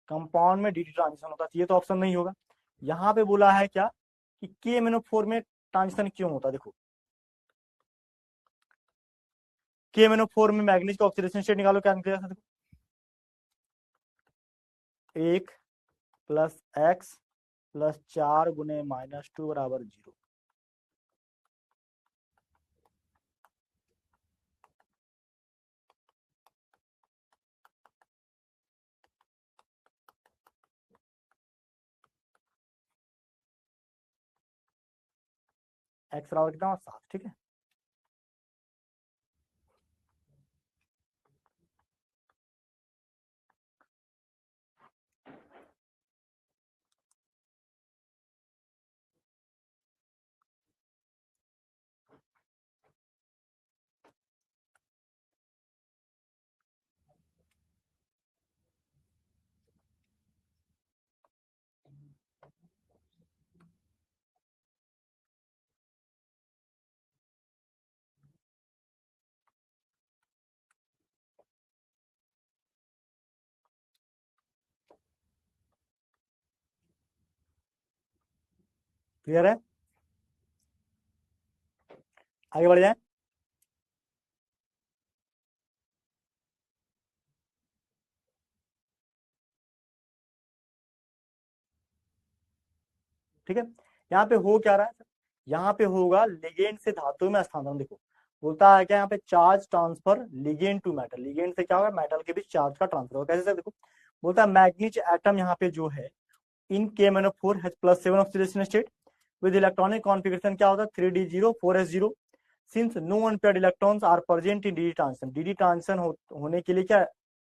कंपाउंड में डीडी ट्रांजिशन होता है, ये तो ऑप्शन नहीं होगा। यहाँ पे बोला है क्या कि KMnO4 में ट्रांजिशन क्यों होता है, देखो KMnO4 में मैग्नीज का ऑक्सीडेशन स्टेट निकालो, क्या निकलेगा देखो, 1 + x + 4 गुने -2 बराबर 0। x बराबर कितना हुआ 7, ठीक है। क्लियर है, आगे बढ़ जाए। ठीक है, यहाँ पे हो क्या रहा है, यहाँ पे होगा लिगेंड से धातु में स्थानांतरण। देखो बोलता है क्या यहाँ पे, charge transfer ligand to metal, ligand से क्या होगा, मेटल के बीच चार्ज का ट्रांसफर होगा। कैसे सर, देखो बोलता है मैग्नीज एटम यहाँ पे जो है in KMnO4 H+7 oxidation state with electronic configuration क्या होता है 3d0 4s0 since no unpaired electrons are present in d transition. D transition होने के लिए क्या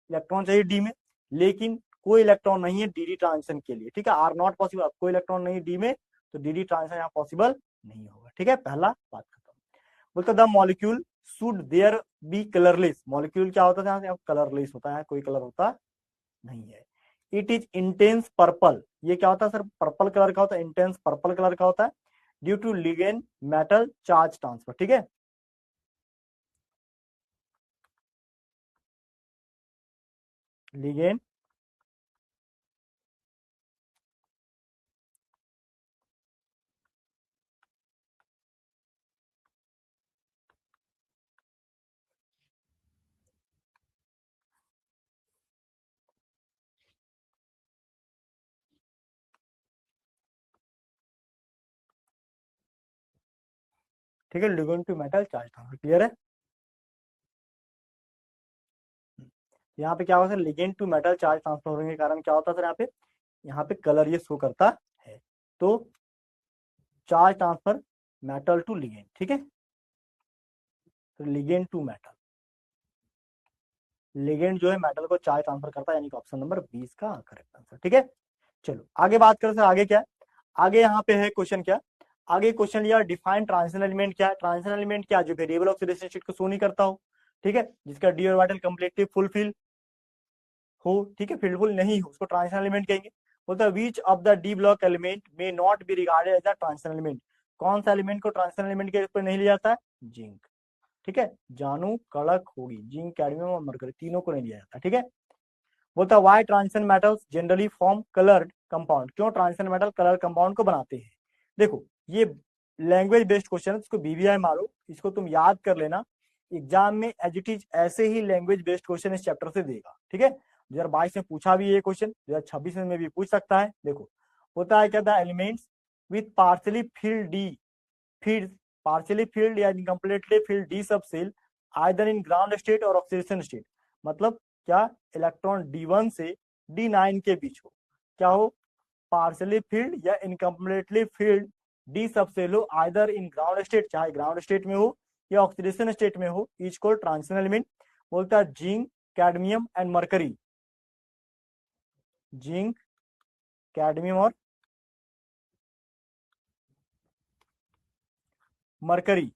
इलेक्ट्रॉन चाहिए डी में, लेकिन कोई इलेक्ट्रॉन नहीं है डी ट्रांजिशन के लिए, ठीक है। आर नॉट पॉसिबल, कोई इलेक्ट्रॉन नहीं डी में, तो डी ट्रांजिशन यहाँ पॉसिबल नहीं होगा, ठीक है। पहला बात खत्म। बोलते the molecule should there be colourless, molecule क्या होता है, कलरलेस होता है, कोई कलर होता नहीं है। इट इज इंटेंस पर्पल, ये क्या होता है सर, पर्पल कलर का होता है, इंटेंस पर्पल कलर का होता है due to ligand metal charge transfer, ठीक है। लिगेंड ठीक है, ligand to metal charge transfer, clear है। यहाँ पे क्या होगा sir, ligand to metal charge transfer होने के कारण क्या होता है सर, यहाँ पे कलर ये शो करता है। तो charge transfer metal to ligand, ठीक है। तो लिगेंड टू मेटल, लिगेंड जो है मेटल को चार्ज ट्रांसफर करता है, यानी कि ऑप्शन नंबर 20 का करेक्ट आंसर, ठीक है। चलो आगे बात करें सर, आगे क्या है, आगे यहाँ पे है क्वेश्चन क्या, आगे क्वेश्चन लिया डिफाइन ट्रांजिशन एलिमेंट क्या है। ट्रांजिशन एलिमेंट क्या, जो वेरिएबल ऑक्सीडेशन स्टेट को शो नहीं करता हो, ठीक है, जिसका डी ऑर्बिटल कंप्लीटली फुलफिल हो, ठीक है, फुलफिल नहीं हो, उसको ट्रांजिशन एलिमेंट कहेंगे। बोलता है which of the d block element may not be regarded as a transition element, कौन सा एलिमेंट को ट्रांजिशन एलिमेंट के रूप में नहीं लिया जाता है, जिंक, ठीक है। जानू, कड़क होगी, जिंक, कैडमियम और मरकरी, तीनों को नहीं लिया जाता, ठीक है। बोलता है why transition metals generally form coloured compound, क्यों ट्रांजिशन मेटल कलर कंपाउंड को बनाते हैं। देखो ये लैंग्वेज बेस्ड क्वेश्चन है, इसको BBI मारो, इसको तुम याद कर लेना, एग्जाम में एज इट इज ऐसे ही लैंग्वेज बेस्ड क्वेश्चन इस चैप्टर से देगा, ठीक है। 2022 में पूछा भी ये क्वेश्चन, 2026 में भी पूछ सकता है। देखो होता है क्या, the elements with partially filled d filled, partially filled या incompletely filled d subshell either in ground state और ऑक्सीडेशन स्टेट, मतलब क्या इलेक्ट्रॉन D1 से D9 के बीच हो, क्या हो, पार्शियली फील्ड या इनकम्प्लीटली फील्ड डी सब सेल हो आइदर इन ग्राउंड स्टेट, चाहे ग्राउंड स्टेट में हो या ऑक्सीडेशन स्टेट में हो, इच को ट्रांजिशन एलिमेंट। बोलता है zinc, cadmium and mercury, zinc, cadmium और मरकरी,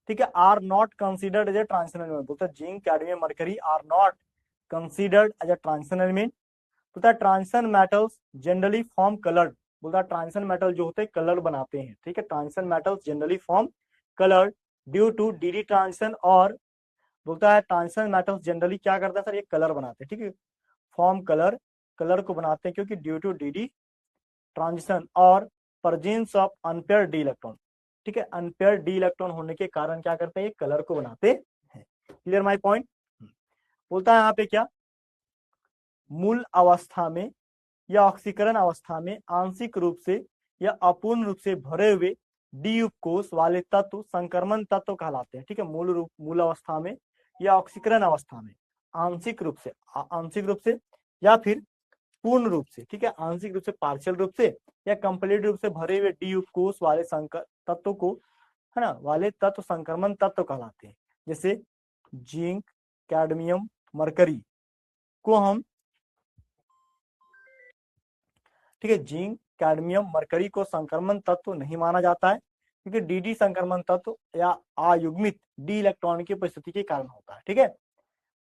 ठीक है, are not considered as a transition element. बोलता है zinc, cadmium, mercury are not considered as a transition element. बोलता है transition metals generally form coloured, बोलता है ट्रांजिशन मेटल जो होते हैं कलर बनाते हैं, ठीक है, transition metals generally form coloured due to d transition, और बोलता है ट्रांजिशन मेटल्स जनरली क्या करते हैं सर, ये कलर बनाते हैं, ठीक है, फॉर्म कलर, कलर को बनाते हैं क्योंकि ड्यू टू डी ट्रांजिशन और presence of unpair D electron, ठीक है, अनपेयर डी इलेक्ट्रॉन होने के कारण क्या करते हैं, ये कलर को बनाते हैं। Clear my point. बोलता है यहाँ पे क्या, मूल अवस्था में या ऑक्सीकरण अवस्था में आंशिक रूप से या अपूर्ण रूप से भरे हुए डी उपकोष वाले तत्व संक्रमण तत्व कहलाते हैं, ठीक है। मूल अवस्था में या ऑक्सीकरण अवस्था में आंशिक रूप से या फिर पूर्ण रूप से, ठीक है, आंशिक रूप से पार्शियल रूप से या कंप्लीट रूप से भरे हुए डी उपकोष वाले तत्व को है ना, वाले तत्व संक्रमण तत्व कहलाते हैं। जैसे जिंक, कैडमियम, मरकरी को हम, ठीक है, जिंक, कैडमियम, मरकरी को संक्रमण तत्व नहीं माना जाता है, क्योंकि डी संक्रमण तत्व या अयुग्मित डी इलेक्ट्रॉन की उपस्थिति के कारण होता है। ठीक है,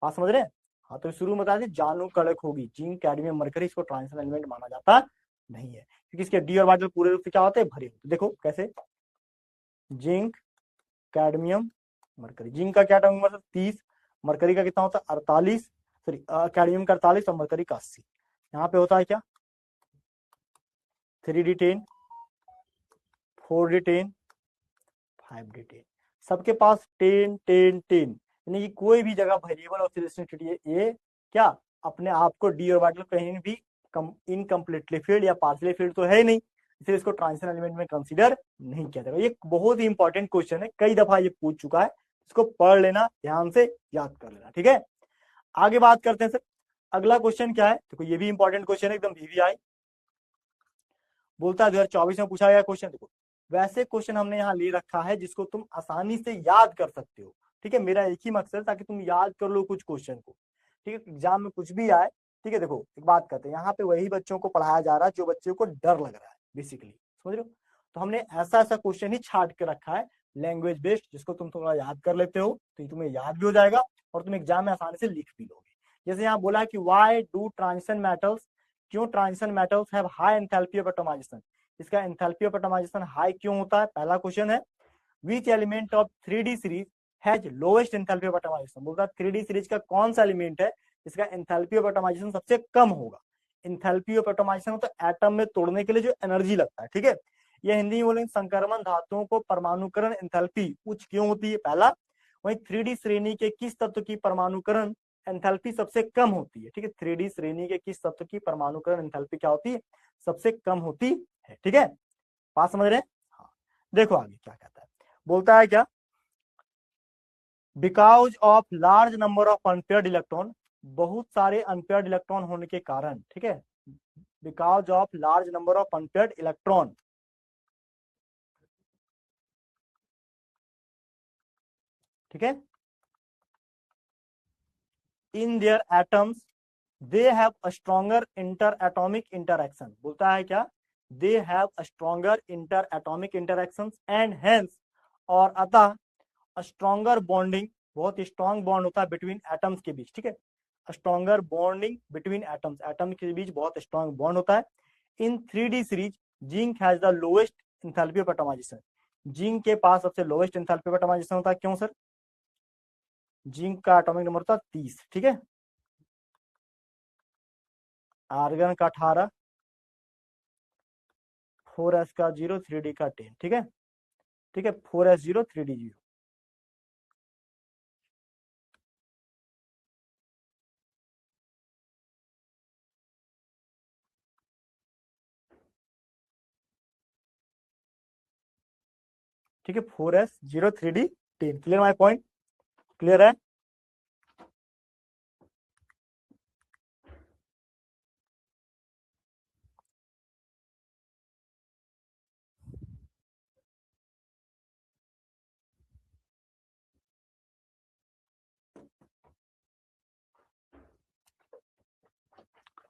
बात समझ रहे हैं? हाँ, तो शुरू में बता दें, जानू कड़क होगी, जिंक, कैडमियम, मरकरी, इसको ट्रांजिशन एलिमेंट माना जाता नहीं है, क्योंकि इसके डी ऑर्बिटल पूरे रूप से क्या होते हैं, भरे होते। देखो कैसे, जिंक, कैडमियम, मरकरी। जिंक का क्या टर्म नंबर 30, मरकरी का कितना होता है 48, सॉरी कैडमियम का 48 और मरकरी का 80। यहाँ पे होता है क्या 3d10, 4d10, 5d10, सबके पास 10 10 10, यानी कि कोई भी जगह वेरिएबल ऑक्सीडेशन स्टेट ये क्या अपने आप को डी ऑर्बिटल कहीं भी इनकम्प्लीटली फील्ड या पार्शियली फील्ड तो है ही नहीं, इसलिए इसको ट्रांजिशन एलिमेंट में कंसीडर नहीं किया जाएगा। ये बहुत ही इंपॉर्टेंट क्वेश्चन है, कई दफा ये पूछ चुका है, इसको पढ़ लेना, ध्यान से याद कर लेना। ठीक है, आगे बात करते हैं सर। अगला क्वेश्चन क्या है, देखो ये भी इंपॉर्टेंट क्वेश्चन है, एकदम वीवीआई बोलता है 2024 में पूछा गया क्वेश्चन। देखो वैसे क्वेश्चन हमने यहाँ ले रखा है जिसको तुम आसानी से याद कर सकते हो। ठीक है, मेरा एक ही मकसद है ताकि तुम याद कर लो कुछ क्वेश्चन को। ठीक है, एग्जाम में कुछ भी आए। ठीक है, देखो एक बात करते हैं, यहाँ पे वही बच्चों को पढ़ाया जा रहा है जो बच्चों को डर लग रहा है बेसिकली, समझ रहे हो? तो हमने ऐसा ऐसा क्वेश्चन ही छाट के रखा है लैंग्वेज बेस्ड, जिसको तुम थोड़ा याद कर लेते हो तो तुम्हें याद भी हो जाएगा और तुम एग्जाम में आसानी से लिख भी लोगे। जैसे यहाँ बोला है कि वाई डू ट्रांजिशन मेटल्स, क्यों transition metals have high enthalpy of atomization, इसका एंथैल्पी ऑफ एटमाइजेशन हाई क्यों होता है, पहला क्वेश्चन है। Which element of 3D series has lowest enthalpy of atomization, बोलता है 3D सीरीज का कौन सा एलिमेंट है इसका एंथैल्पी ऑफ एटमाइजेशन सबसे कम होगा। एंथैल्पी ऑफ एटमाइजेशन तो एटम में तोड़ने के लिए जो एनर्जी लगता है। ठीक है, ये हिंदी में बोलेंगे संक्रमण धातुओं को परमाणुकरण एंथैल्पी उच्च क्यों होती है, पहला। वहीं 3D श्रेणी के किस तत्व की परमाणुकरण एंथैल्पी सबसे कम होती है। ठीक है, 3D श्रेणी के किस तत्व की परमाणुकरण एंथैल्पी क्या होती है, सबसे कम होती है। ठीक है, बात समझ रहे हैं? हाँ, देखो आगे क्या कहता है, बोलता है क्या, because of large number of unpaired electron, बहुत सारे अनपेयर्ड इलेक्ट्रॉन होने के कारण। ठीक है, because of large number of unpaired electron, ठीक है, in their atoms they have a stronger inter atomic interaction, बोलता है क्या, they have a stronger inter atomic interaction and hence, और अतः स्ट्रॉन्गर बॉन्डिंग, बहुत स्ट्रॉन्ग बॉन्ड होता है बिटवीन एटम्स के बीच। ठीक है, stronger bonding between atoms, atom के बीच बहुत स्ट्रॉन्ग बॉन्ड होता है। In 3D series zinc has the lowest enthalpy of atomization, zinc के पास सबसे लोएस्ट एंथैल्पी ऑफ एटमाइजेशन होता है, क्यों सर, जिंक का एटॉमिक नंबर होता है 30। ठीक है, आर्गन का 18, 4s का 0, 3D का 10। ठीक है, ठीक है, 4s 0, 3D 0। ठीक है, 4s 0, 3D 10। Clear my point, clear है?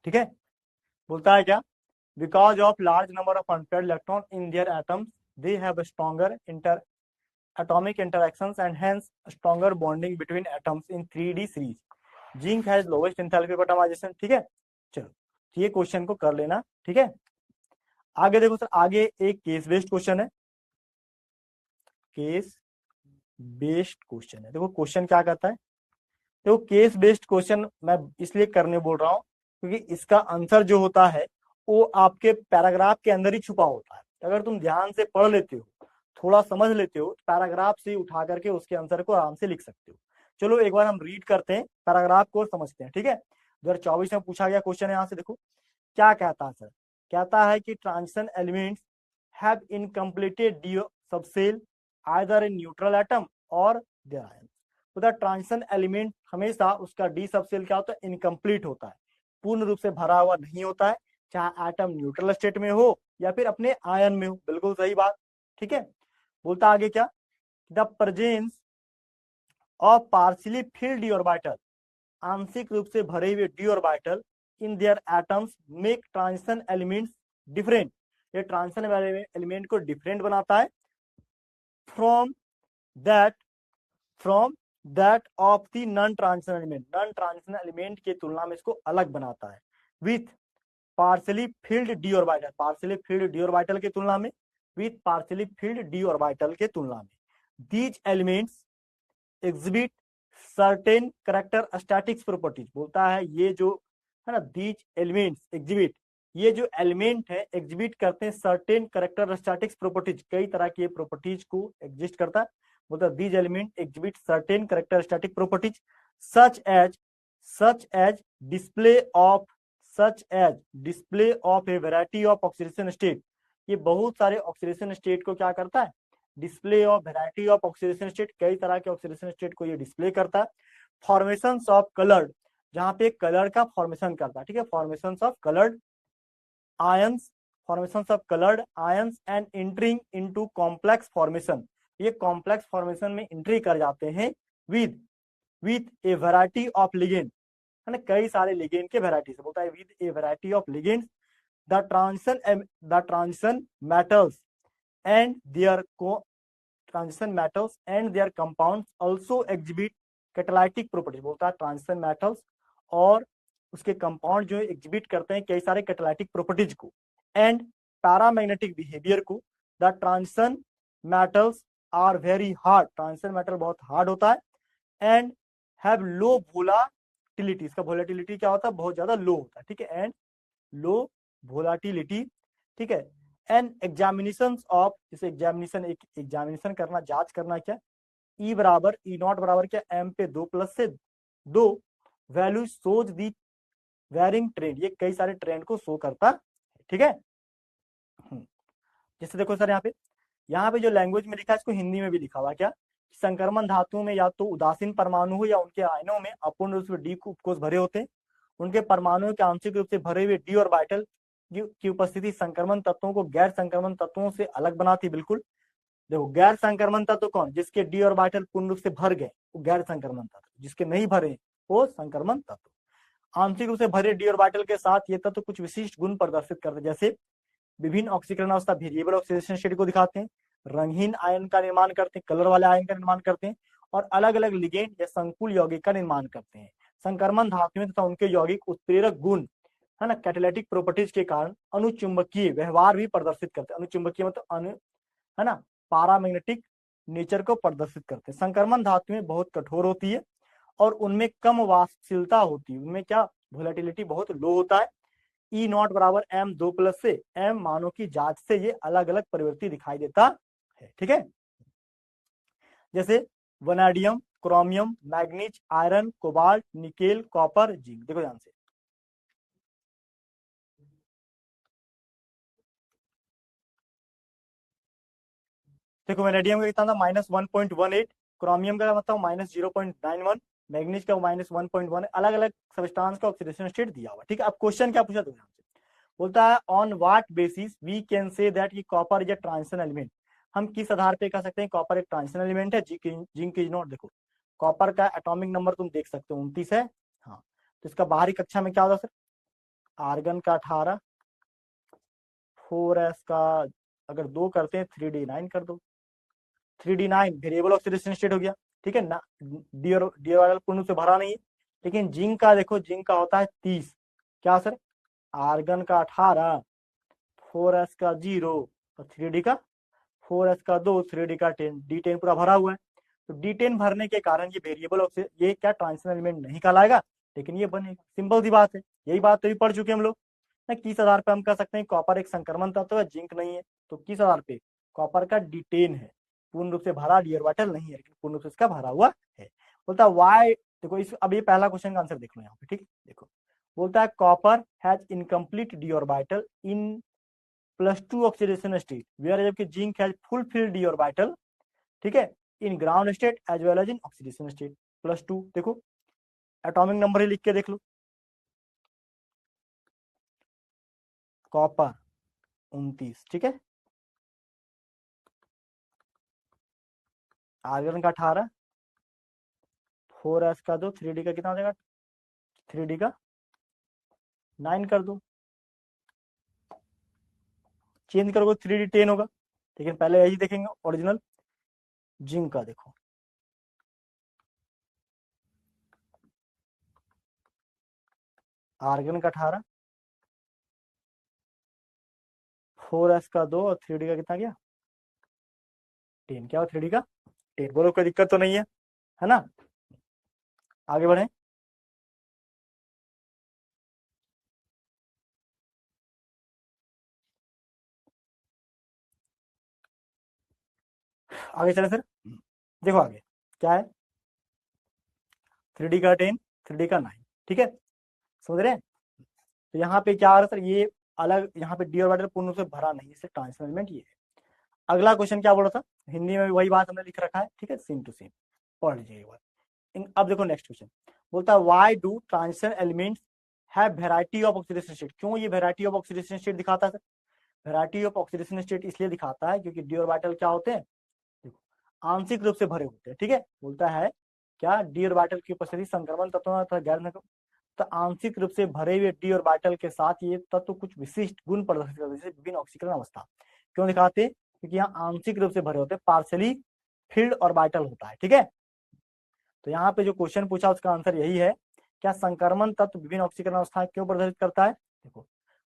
ठीक है, बोलता है क्या, because of large number of unpaired electron in their atoms they have stronger inter atomic interactions and hence stronger bonding between atoms in 3D series. Zinc has lowest enthalpy of atomization. ठीक है, चलो तो ये question को कर लेना। ठीक है, आगे देखो सर, आगे एक केस बेस्ड क्वेश्चन है, केस बेस्ड क्वेश्चन है। देखो क्वेश्चन क्या कहता है, देखो केस बेस्ड क्वेश्चन मैं इसलिए करने बोल रहा हूँ क्योंकि इसका आंसर जो होता है वो आपके पैराग्राफ के अंदर ही छुपा होता है। अगर तुम ध्यान से पढ़ लेते हो, थोड़ा समझ लेते हो, पैराग्राफ से उठा करके उसके आंसर को आराम से लिख सकते हो। चलो एक बार हम रीड करते हैं पैराग्राफ को और समझते हैं। ठीक है, 2024 में पूछा गया क्वेश्चन है, यहाँ से देखो क्या कहता है सर, कहता है कि transition elements have incompleted D subshell either in neutral atom और देयर आयन। तो ट्रांजिशन एलिमेंट हमेशा उसका डी सबसेल क्या होता है, इनकम्प्लीट होता है, पूर्ण रूप से भरा हुआ नहीं होता है, चाहे एटम न्यूट्रल स्टेट में हो या फिर अपने आयन में हो। बिल्कुल सही बात। ठीक है, बोलता आगे क्या, the presence of partially filled D orbital, आंशिक रूप से भरे हुए D orbital in their atoms make transition elements different, ये ट्रांजिशन एलिमेंट को डिफरेंट बनाता है from that from that of the non transition element, non transition element की तुलना में इसको अलग बनाता है with partially filled D orbital, partially filled D orbital की तुलना में, with partially filled D orbital के तुलना में। These elements exhibit certain character statics properties, बोलता है ये जो है ना, दीज एलिमेंट्स एग्जिबिट, ये जो एलिमेंट है एग्जिबिट करते हैं सर्टेन करेक्टर स्टैटिक्स प्रॉपर्टीज, कई तरह की प्रॉपर्टीज को एग्जिस्ट करता है, बोलता है these element exhibit certain character static properties such as display of a variety of oxidation state, ये बहुत सारे ऑक्सीडेशन स्टेट को क्या करता है, display of variety of oxidation state, कई तरह के ऑक्सीडेशन स्टेट को ये डिस्प्ले करता है। फॉर्मेशन ऑफ कलर्ड, जहां पे कलर का फॉर्मेशन करता है, ठीक है, formation of coloured ions, formation of coloured ions and entering into complex formation, ये कॉम्प्लेक्स फॉर्मेशन में एंट्री कर जाते हैं with A variety of ligand, है ना, कई सारे लिगेंड के वैरायटी से, बोलता है with A variety of ligands the transition metals and transition metals and their compounds also exhibit catalytic properties, बोलता है ट्रांजिशन मेटल्स और उसके कंपाउंड जो एग्जिबिट करते हैं कई सारे कैटालिटिक प्रॉपर्टीज को एंड पैरामैग्नेटिक बिहेवियर को। The transition metals are very hard, transition metal बहुत हार्ड होता है एंड हैव लो वोलाटिलिटी, इसका वोलाटिलिटी क्या होता है, बहुत ज्यादा लो होता है, ठीक है, एंड लो वोलाटिलिटी, ठीक है। एंड एग्जामिनेशन ऑफ, जैसे एग्जामिनेशन, एक एग्जामिनेशन करना, जांच करना, क्या ई बराबर ई नॉट बराबर क्या एम पे 2 से 2 वैल्यू सोज दी वेरिंग ट्रेंड, ये कई सारे ट्रेंड को शो करता है, ठीक है। जैसे देखो सर यहाँ पे जो लैंग्वेज में लिखा है इसको हिंदी में भी लिखा हुआ क्या, संक्रमण धातुओं में या तो उदासीन परमाणु हो या उनके आयनों में अपूर्ण रूप से डी उपकोष भरे होते हैं, उनके परमाणुओं के आंशिक रूप से भरे हुए डी ऑर्बिटल की उपस्थिति संक्रमण तत्वों को गैर संक्रमण तत्वों से अलग बनाती, बिल्कुल। देखो गैर संक्रमण तत्व कौन, जिसके डी ऑर्बिटल पूर्ण रूप से भर गए वो गैर संक्रमण तत्व, जिसके नहीं भरे वो संक्रमण तत्व। आंशिक रूप से भरे डी ऑर्बिटल के साथ ये तत्व कुछ विशिष्ट गुण प्रदर्शित करते हैं, जैसे विभिन्न ऑक्सीकरण अवस्था वेरिएबल ऑक्सीडेशन स्टेट को दिखाते हैं, रंगहीन आयन का निर्माण करते हैं, कलर वाले आयन का निर्माण करते हैं और अलग अलग लिगेंड या संकुल यौगिक का निर्माण करते हैं। संक्रमण धातुएं तथा उनके यौगिक उत्प्रेरक गुण, है ना, कैटालिटिक प्रॉपर्टीज के कारण अनुचुंबकीय व्यवहार भी प्रदर्शित करते हैं, अनुचुंबकीय मतलब है ना, पैरामैग्नेटिक नेचर को प्रदर्शित करते हैं। संक्रमण धातुएं बहुत कठोर होती है और उनमें कम वाष्पशीलता होती है, उनमें क्या वोलेटिलिटी बहुत लो होता है। ई नॉट बराबर एम 2 से एम मानों की जांच से ये अलग अलग प्रवृत्ति दिखाई देता है, ठीक है। जैसे vanadium, chromium, manganese, iron, cobalt, nickel, copper, zinc, देखो ध्यान से, देखो वैनेडियम का कितना था -1.18, क्रोमियम का मतलब -0.91, मैग्नीज का -1.1, अलग अलग सब्सटेंस का ऑक्सीडेशन स्टेट दिया हुआ, ठीक है। अब क्वेश्चन क्या पूछा तुमसे, बोलता है on what basis we can say that ये copper is a transition element, हम किस आधार पे कह सकते हैं कॉपर एक ट्रांजिशन एलिमेंट है, जिंक इज नॉट। देखो कॉपर का एटॉमिक नंबर तुम देख सकते हो 29 है, हाँ, तो इसका बाहरी कक्षा में क्या होगा सर, आर्गन का 18, 4s का अगर 2 करते हैं 3d9 कर दो, 3d9 वेरिएबल ऑक्सीडेशन स्टेट हो गया, ठीक है ना, डी ऑर्बिटल पूर्ण से भरा नहीं है। लेकिन जिंक का देखो, जिंक का होता है 30, क्या सर, आर्गन का 18, 4s का 0 और 3d का 4s का 2, 3d का 10, d10 पूरा भरा हुआ है। तो d10 भरने के कारण ये वेरिएबल ऑक्सीडेशन, ये क्या ट्रांजिशन एलिमेंट नहीं कहलाएगा, लेकिन ये बनेगा, सिंपल सी बात है, यही बात तो भी पढ़ चुके हम लोग ना। किस आधार पे हम कह सकते हैं कॉपर एक संक्रमण तत्व है, जिंक नहीं है, तो किस आधार पे, कॉपर का d10 है, पूर्ण रूप से भरा, डी ऑर्बिटल नहीं है लेकिन पूर्ण रूप से इसका भरा हुआ है। बोलता है वाई, देखो इस अब ये पहला क्वेश्चन का आंसर देख लो यहाँ पे, ठीक, देखो बोलता है copper has incomplete d orbital in +2 oxidation state where, जबकि zinc has fulfilled d orbital, ठीक है, in ground state as well as in oxidation state +2। देखो एटॉमिक नंबर ही लिख के देख लो, कॉपर 29, ठीक है, आर्गन का 18, 4s का 2, 3d का कितना हो जाएगा, 3d का 9 कर दो, चेंज करोगे 3d 10 होगा। लेकिन पहले यही देखेंगे ओरिजिनल जिंक का। देखो आर्गन का 18, 4s का 2 और 3d का कितना गया 10, क्या हो 3d का 10। बोलो कोई दिक्कत तो नहीं है ना। आगे बढ़े, आगे चले सर। देखो आगे क्या है, 3d का 10, 3d का 9, ठीक है, समझ रहे हैं। तो यहाँ पे क्या आ रहा है सर, ये अलग, यहाँ पे डी ऑर्बिटल पूर्ण रूप से भरा नहीं, इससे ट्रांजिशन एलिमेंट ये है। अगला क्वेश्चन क्या बोला था, हिंदी में भी वही बात हमने लिख रखा है, ठीक है, सेम टू सेम पढ़ लीजिए एक बार। अब देखो नेक्स्ट क्वेश्चन बोलता है why do transition elements have variety of oxidation state. क्यों ये वैरायटी ऑफ ऑक्सीडेशन स्टेट दिखाता है sir, variety of oxidation state इसलिए दिखाता है क्योंकि डी ऑर्बिटल क्या होते हैं, देखो आंशिक रूप से भरे होते हैं, ठीक है। बोलता है क्या डी ऑर्बिटल की उपस्थिति संक्रमण तत्वों तथा गैर, तो आंशिक रूप से भरे हुए डी ऑर्बिटल के साथ ये तत्व कुछ विशिष्ट गुण प्रदर्शित करते हैं, जैसे विभिन्न ऑक्सीकरण अवस्था। क्यों दिखाते, क्योंकि यहाँ आंशिक रूप से भरे होते हैं, पार्शली फील्ड ऑर्बिटल होता है, ठीक है। तो यहाँ पे जो क्वेश्चन पूछा उसका आंसर यही है, क्या संक्रमण तत्व विभिन्न ऑक्सीकरण अवस्थाएं क्यों प्रदर्शित करता है। देखो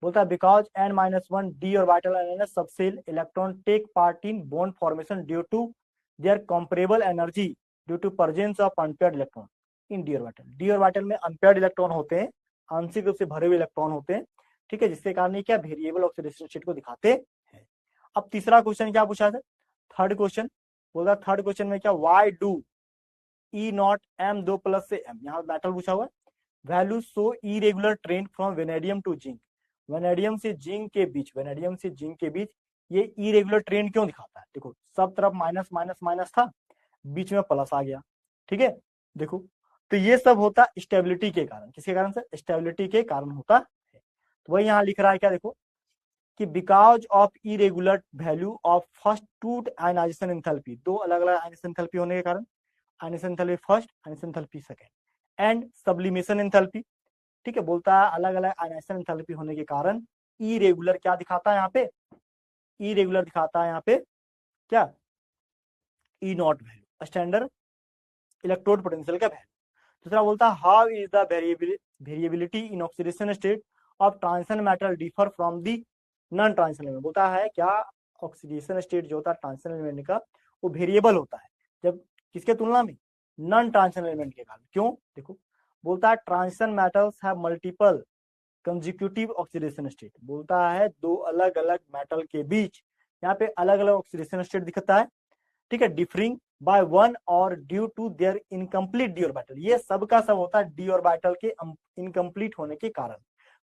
बोलता है because n-1 d orbital and subshell electron take part in bond formation due to their comparable energy due to presence of unpaired electron in d orbital. D orbital में अनपेयर्ड इलेक्ट्रॉन होते हैं, आंशिक रूप से भरे हुए इलेक्ट्रॉन होते हैं, ठीक है, जिसके कारण ये क्या वेरिएबल ऑक्सीडेशन स्टेट को दिखाते हैं। अब तीसरा क्वेश्चन क्या पूछा था, थर्ड क्वेश्चन बोला, थर्ड क्वेश्चन में क्या why do E not M 2 plus से एम, यहाँ मेटल पूछा हुआ है, value so irregular trend from vanadium to zinc, vanadium से जिंक के बीच, वेनेडियम से जिंक के बीच ये इरेगुलर ट्रेंड क्यों दिखाता है। देखो सब तरफ माइनस माइनस माइनस था, बीच में प्लस आ गया, ठीक है। देखो तो ये सब होता है स्टेबिलिटी के कारण, किसके कारण से, स्टेबिलिटी के कारण होता है। तो वही यहाँ लिख रहा है क्या, देखो कि because of irregular value of first two ionization enthalpy, दो अलग अलग आयनाइजेशन एंथैल्पी होने के कारण, ionization enthalpy first, ionization enthalpy second, and sublimation enthalpy, ठीक है। बोलता है अलग अलग आयनाइजेशन एंथैल्पी होने के कारण इरेगुलर क्या दिखाता है यहाँ पे, इरेगुलर दिखाता है यहाँ पे क्या, E naught value, standard electrode potential का वैल्यू। दूसरा बोलता है how is the variability in oxidation state of transition metal differ from the non transition element. बोलता है क्या ऑक्सीडेशन स्टेट जो होता है ट्रांजिशन एलिमेंट का वो वेरिएबल होता है, जब किसके तुलना में, नॉन ट्रांजिशन एलिमेंट के कारण। क्यों, देखो बोलता है transition metals have multiple consecutive oxidation state, बोलता है दो अलग अलग मेटल के बीच यहाँ पे अलग अलग ऑक्सीडेशन स्टेट दिखता है, ठीक है, डिफरिंग बाय वन और due to their incomplete d orbital. ये सब का सब होता है डी ऑर्बिटल के इनकम्प्लीट होने के कारण,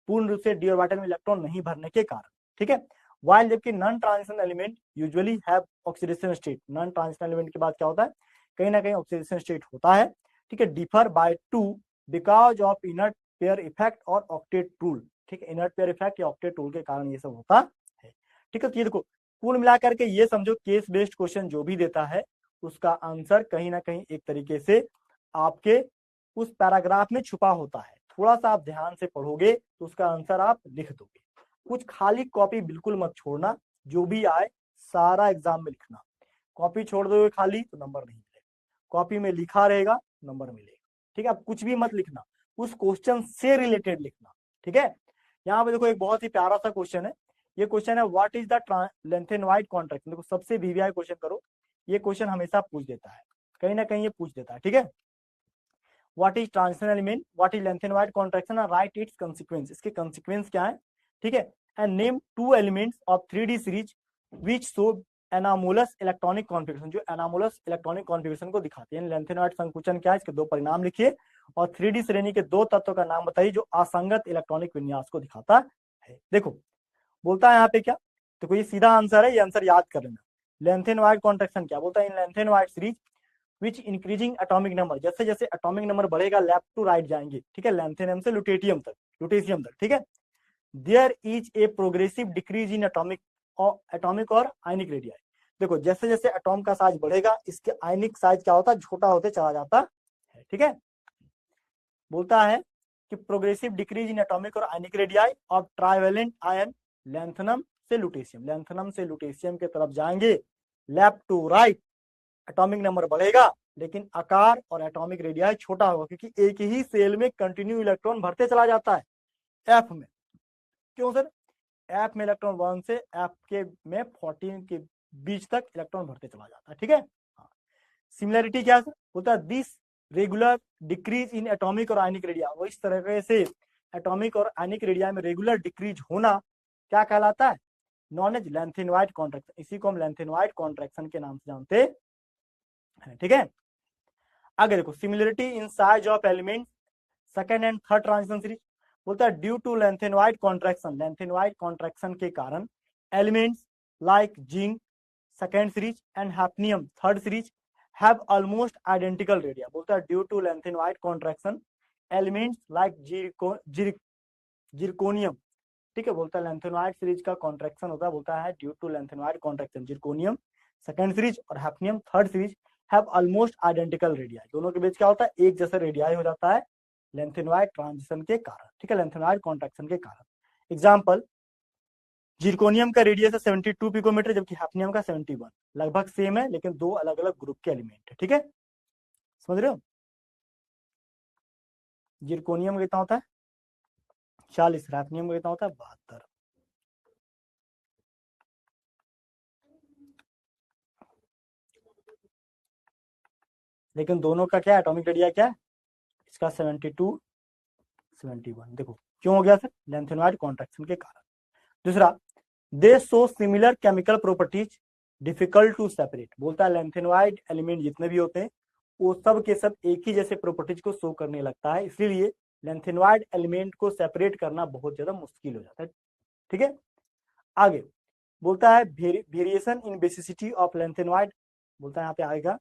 पूर्ण रूप से डी ऑर्बिटल में इलेक्ट्रॉन नहीं भरने के कारण, ठीक है। वाइल जबकि non transition element usually have oxidation state, non transition element के बाद क्या होता है, कहीं ना कहीं ऑक्सीडेशन स्टेट होता है, ठीक है, differ by two because of inert pair effect और ऑक्टेट रूल, ठीक है, इनर्ट पेयर इफेक्ट या ऑक्टेट रूल के कारण ये सब होता है, ठीक है। तो ये देखो कुल मिलाकर के ये समझो केस बेस्ड क्वेश्चन जो भी देता है उसका आंसर कहीं ना कहीं एक तरीके से आपके उस पैराग्राफ में छुपा होता है, थोड़ा सा आप ध्यान से पढ़ोगे तो उसका आंसर आप लिख दोगे। कुछ खाली कॉपी बिल्कुल मत छोड़ना, जो भी आए सारा एग्जाम में लिखना, कॉपी छोड़ दोगे खाली तो नंबर नहीं मिलेगा, कॉपी में लिखा रहेगा नंबर मिलेगा, ठीक है। अब कुछ भी मत लिखना, उस क्वेश्चन से रिलेटेड लिखना, ठीक है। यहाँ पे देखो एक बहुत ही प्यारा सा क्वेश्चन है, ये क्वेश्चन है व्हाट इज द लेंथेनवाइड कॉन्ट्रैक्शन। देखो सबसे वीवीआई क्वेश्चन करो, ये क्वेश्चन हमेशा पूछ देता है, कहीं ना कहीं ये पूछ देता है, ठीक है। What is transition element, what is lanthanoid contraction and right its consequence, इसके कंसीक्वेंस क्या है, ठीक है। And name two elements of 3D series which show anomalous electronic configuration, जो एनामोलस इलेक्ट्रॉनिक कॉन्फिगरेशन को दिखाते हैं। लेंथेनवाइड संकुचन क्या है, इसके दो परिणाम लिखिए, और 3D श्रेणी के दो तत्वों का नाम बताइए जो असंगत इलेक्ट्रॉनिक विन्यास को दिखाता है। देखो बोलता है यहाँ पे क्या, तो कोई सीधा आंसर है, ये आंसर याद कर लेना। लेंथेनवाइड कॉन्ट्रैक्शन क्या बोलता है, in lanthanoid series which increasing atomic number, जैसे जैसे एटॉमिक नंबर बढ़ेगा लेफ्ट टू राइट जाएंगे, ठीक है, लैंथेनियम से लुटेशियम तक, ठीक है। There is a progressive decrease in atomic और आयनिक रेडियाई। देखो जैसे जैसे एटॉम का साइज बढ़ेगा इसके आयनिक साइज क्या होता है, छोटा होते चला जाता है। ठीक है, बोलता है कि प्रोग्रेसिव डिक्रीज इन एटॉमिक और ionic radii of trivalent ion lanthanum से लुटेशियम, लैंथनम से लुटेशियम के तरफ जाएंगे, left to right, atomic number बढ़ेगा लेकिन आकार और एटॉमिक रेडियाई छोटा होगा, क्योंकि एक ही सेल में कंटिन्यू इलेक्ट्रॉन भरते चला जाता है एफ में। क्यों सर, एफ में इलेक्ट्रॉन 1 से एफ के में 14 के बीच तक इलेक्ट्रॉन भरते चला जाता है। ठीक है, सिमिलरिटी क्या है सर, होता है this regular decrease in atomic और आयनिक रेडिया, वो इस तरह से एटॉमिक और आयनिक रेडिया में रेगुलर डिक्रीज होना क्या कहलाता है, नॉन एज लेंथेनॉइड कॉन्ट्रैक्शन, इसी को हम लेंथेनॉइड कॉन्ट्रैक्शन के नाम से जानते हैं। ठीक है, आगे देखो similarity in size of element second and third transition series, बोलता है due to lanthanoid contraction, lanthanoid contraction के कारण elements like zinc second series and hafnium third series have almost identical radii, बोलता है due to lanthanoid contraction elements like zirconium, ठीक है, बोलता है लेंथेनॉइड सीरीज का कॉन्ट्रैक्शन होता है, बोलता है due to lanthanoid contraction zirconium second series और hafnium third series have almost identical radii, दोनों के बीच क्या होता है, एक जैसा रेडियाई हो जाता है लेंथेनॉइड ट्रांजिशन के कारण। ठीक है, लेंथेनॉइड कॉन्ट्रैक्शन के कारण। एग्जांपल, जिरकोनियम का रेडियस है 72 पिकोमीटर जबकि हैफनियम का 71, लगभग सेम है लेकिन दो अलग अलग ग्रुप के एलिमेंट है। ठीक है, समझ रहे हो, जिरकोनियम कितना होता है 40, हैफनियम कितना होता है 72। लेकिन दोनों का क्या एटॉमिक रेडिया क्या है, इसका 72 71, देखो क्यों हो गया सर, लेंथेनॉइड कॉन्ट्रैक्शन के कारण। दूसरा, they show similar chemical properties difficult to separate, बोलता है लेंथेनॉइड एलिमेंट जितने भी होते हैं वो सब के सब एक ही जैसे प्रॉपर्टीज को शो करने लगता है, इसीलिए लेंथेनॉइड एलिमेंट को सेपरेट करना बहुत ज्यादा मुश्किल हो जाता है। ठीक है, आगे बोलता है variation in basicity of lanthanoid, बोलता है यहाँ पे आएगा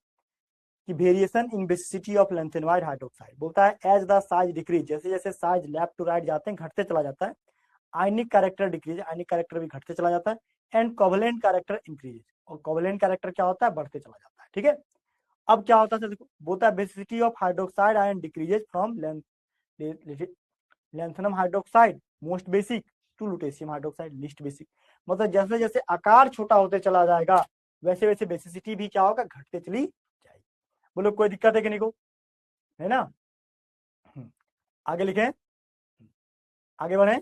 कि variation in basicity of lanthanoid hydroxide, बोलता है एज द साइज डिक्रीज, जैसे जैसे साइज लेफ्ट टू राइट जाते हैं घटते चला जाता है, आयनिक कैरेक्टर डिक्रीज, आयनिक कैरेक्टर भी घटते चला जाता है, एंड कोवेलेंट कैरेक्टर इंक्रीज, और कोवेलेंट कैरेक्टर क्या होता है, बढ़ते चला जाता है। ठीक है, अब क्या होता है देखो, बोलता है basicity of hydroxide ion decreases from lanthanum hydroxide most basic to lutetium hydroxide least basic, मतलब जैसे जैसे आकार छोटा होते चला जाएगा वैसे वैसे बेसिसिटी भी क्या होगा, घटते चली जाएगी। बोलो कोई दिक्कत है कि नहीं को, है ना। आगे लिखें, आगे बढ़े,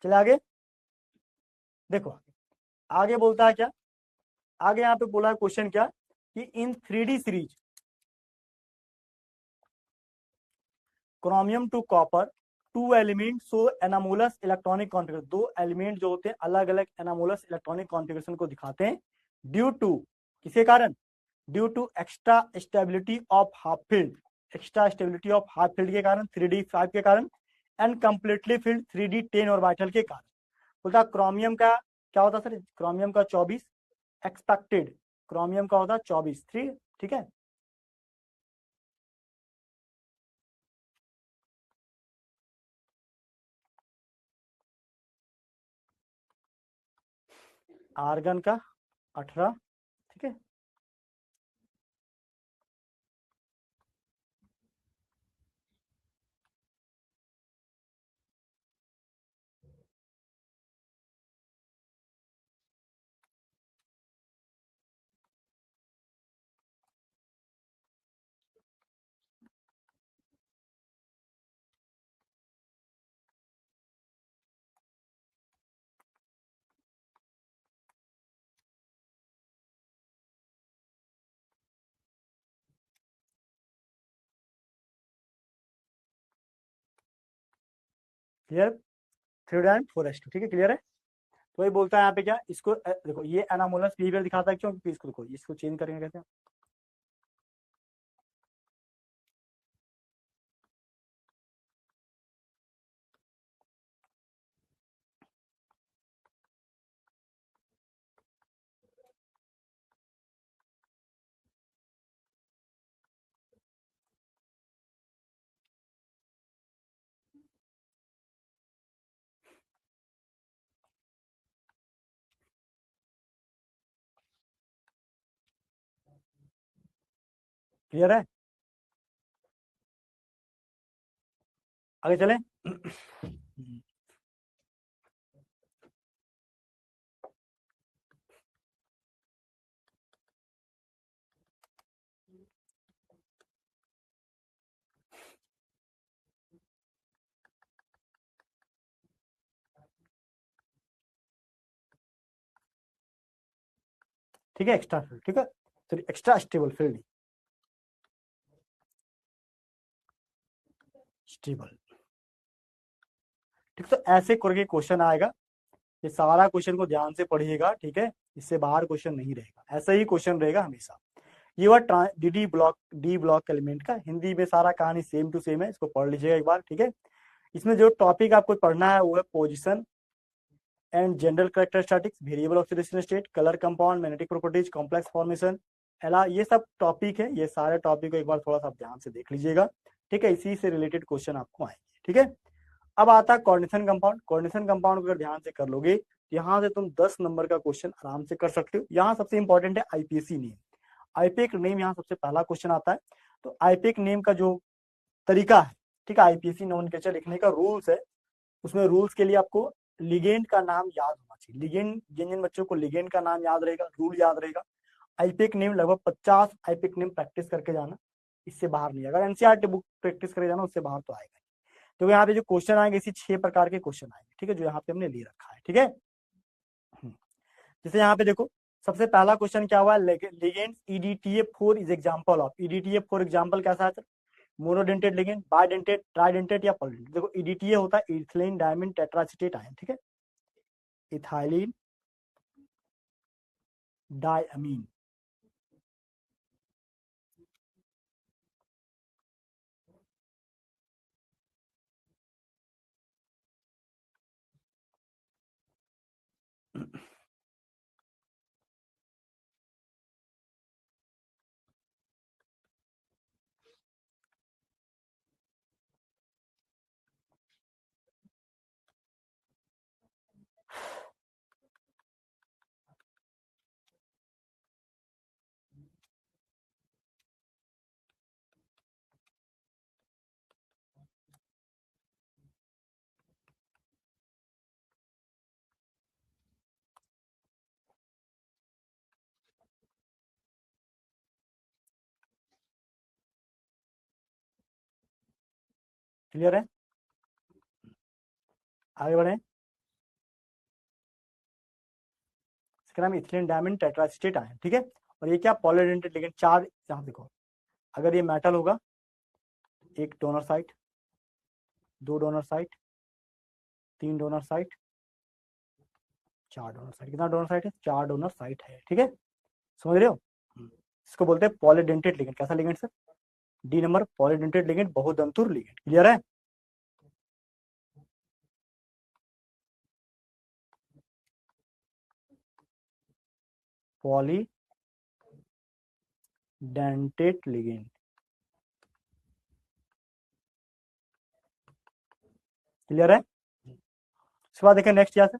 चले आगे, देखो आगे बोलता है क्या, आगे यहाँ पे बोला है क्वेश्चन क्या कि in 3D series chromium to copper two element show anomalous electronic configuration, दो एलिमेंट जो होते हैं अलग अलग एनामोलस इलेक्ट्रॉनिक कॉन्फ़िगरेशन को दिखाते हैं ड्यू टू किसके कारण, due to extra stability of half filled, extra stability of half filled के कारण 3D5 के कारण, and completely field 3D10 orbital के कारण। बोलता क्रोमियम का क्या होता सर, क्रोमियम का 24 एक्सपेक्टेड, क्रोमियम का होता 24 3, ठीक है, आर्गन का 18, ठीक है, क्लियर, 3 और 4s2, ठीक है, क्लियर है। तो ये बोलता है यहाँ पे क्या, इसको देखो ये एनामोलस बिहेवियर दिखाता है, क्यों, क्योंकि इसको देखो इसको चेंज करेंगे कैसे, क्लियर है? आगे चलें। ठीक है, एक्स्ट्रा फील्ड, ठीक है, तो एक्स्ट्रा स्टेबल फील्ड, स्टेबल। ठीक, तो ऐसे करके क्वेश्चन आएगा। ये सारा क्वेश्चन को ध्यान से पढ़िएगा, ठीक है, इससे बाहर क्वेश्चन नहीं रहेगा, ऐसा ही क्वेश्चन रहेगा हमेशा। ये हुआ डी ब्लॉक एलिमेंट का हिंदी में सारा कहानी सेम टू सेम है, इसको पढ़ लीजिएगा एक बार, ठीक है। इसमें जो टॉपिक आपको पढ़ना है वो है position and general characteristics, variable oxidation state, colour compound, magnetic properties, complex formation, एला, ये सब टॉपिक है। ये सारे टॉपिक को एक बार थोड़ा सा ध्यान से देख लीजिएगा, ठीक है, इसी से रिलेटेड क्वेश्चन आपको आएंगे, ठीक है। अब आता है कोऑर्डिनेशन कंपाउंड। कोऑर्डिनेशन कंपाउंड अगर ध्यान से कर लोगे, यहाँ से तुम 10 नंबर का क्वेश्चन आराम से कर सकते हो। यहाँ सबसे इंपॉर्टेंट है आईपीएसी नेम। आईपीएक नेम यहाँ सबसे पहला क्वेश्चन आता है। तो आईपीएक नेम का जो तरीका है, ठीक है, आईपीएसी नोमेनक्लेचर लिखने का रूल्स है, उसमें रूल्स के लिए आपको लिगेंड का नाम याद होना चाहिए। लिगेंड, जिन जिन बच्चों को लिगेंड का नाम याद रहेगा, रूल याद रहेगा, आईपीएक नेम लगभग 50 आईपीएक नेम प्रैक्टिस करके जाना, इससे बाहर नहीं आएगा। एनसीईआरटी बुक प्रैक्टिस करके जाना, उससे बाहर तो आएगा। तो यहाँ पे जो क्वेश्चन आएंगे, इसी 6 प्रकार के क्वेश्चन आएंगे, ठीक है, जो यहाँ पे हमने ले रखा है, ठीक है। जैसे यहाँ पे देखो, सबसे पहला क्वेश्चन क्या हुआ, ligand EDTA4 is example of. EDTA4 example कैसा है सर? मोनोडेंटेड लिगेंड, बाइडेंटेड, ट्राइडेंटेड या पॉलीडेंटेड। देखो EDTA होता है इथिलीन डायमंड टेट्रासिटेट आयन, ठीक है, इथाइलिन डायमीन। क्लियर है? आगे बढ़े। इसका नाम इथिलीन डायमंड टेट्रासिटेट आयन, ठीक है। और ये क्या, पॉलीडेंटेड लिगेंड। 4, यहाँ देखो, अगर ये मेटल होगा, एक donor site, 2 donor site, 3 donor site, 4 donor site. कितना डोनर साइट है? 4 डोनर साइट है, ठीक है, समझ रहे हो। इसको बोलते हैं पॉलीडेंटेड लिगेंड। कैसा ligand sir? The number, polydentate ligand, बहुदंतुर लिगेंड। क्लियर है? Polydentate ligand. क्लियर है? इसके बाद देखें नेक्स्ट, यहाँ से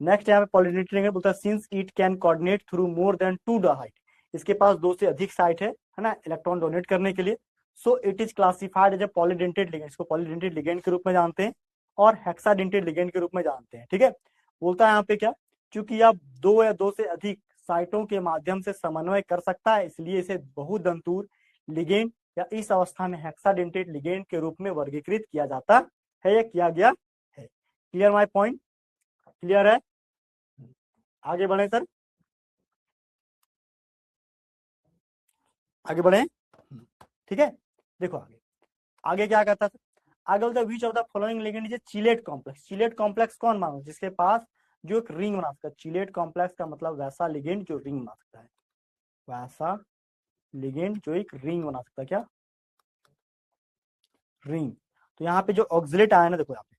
नेक्स्ट यहाँ पे पॉलीडेंटेड लिगेंड बोलता है since it can coordinate through more than 2 site. इसके पास 2 से अधिक साइट है ना, इलेक्ट्रॉन डोनेट करने के लिए। So it is classified as a polydentate ligand. इसको पॉलीडेंटेड लिगेंड के रूप में जानते हैं और हेक्साडेंटेड लिगेंड के रूप में जानते हैं, ठीक है। बोलता है यहाँ पे क्या, क्योंकि आप 2 या 2 से अधिक साइटों के माध्यम से समन्वय कर सकता है, इसलिए इसे बहुदंतुर लिगेंड या इस अवस्था में हेक्साडेंटेड लिगेंड के रूप में वर्गीकृत किया जाता है या किया गया है। Clear my point? क्लियर है? आगे बढ़े सर, आगे बढ़े, ठीक है। देखो आगे, आगे क्या कहता था, आगे बोलता है which of the following ligand is chelate complex. Chelate complex कौन मानो? जिसके पास जो एक रिंग बना सकता है। चिलेट कॉम्प्लेक्स का मतलब वैसा लिगेंड जो रिंग बना सकता है, वैसा लिगेंड जो एक रिंग बना सकता है। क्या? रिंग। तो यहाँ पे जो ऑक्सिलेट आया ना, देखो यहाँ पे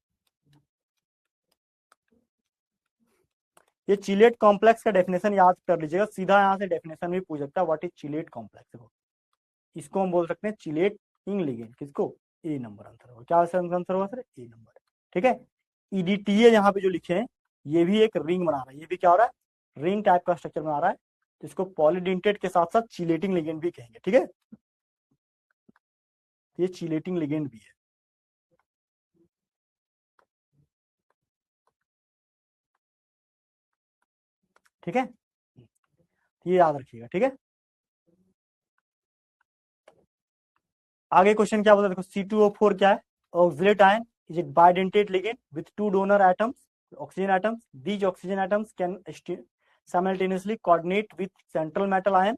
ये चिलेट कॉम्प्लेक्स का डेफिनेशन याद कर लीजिएगा, सीधा यहाँ से डेफिनेशन भी पूछ सकता है, व्हाट इज चिलेट कॉम्प्लेक्स। देखो इसको हम बोल सकते हैं चिलेटिंग लिगेंड। किसको? ए नंबर आंसर होगा। क्या आंसर होगा सर? ए नंबर, ठीक है। EDTA यहाँ पे जो लिखे हैं, ये भी एक रिंग बना रहा है। ये भी क्या हो रहा है? रिंग टाइप का स्ट्रक्चर बना रहा है। तो इसको पॉलीडेंटेड के साथ साथ चिलेटिंग लिगेंड भी कहेंगे, ठीक है। ये चिलेटिंग लिगेंड भी है। ठीक है, ये याद रखिएगा। ठीक है, आगे क्वेश्चन क्या बोलता है देखो, C2O4 क्या है? Oxalate ion is a bidentate ligand with 2 donor atoms, oxygen atoms. These oxygen atoms can simultaneously coordinate with central metal ion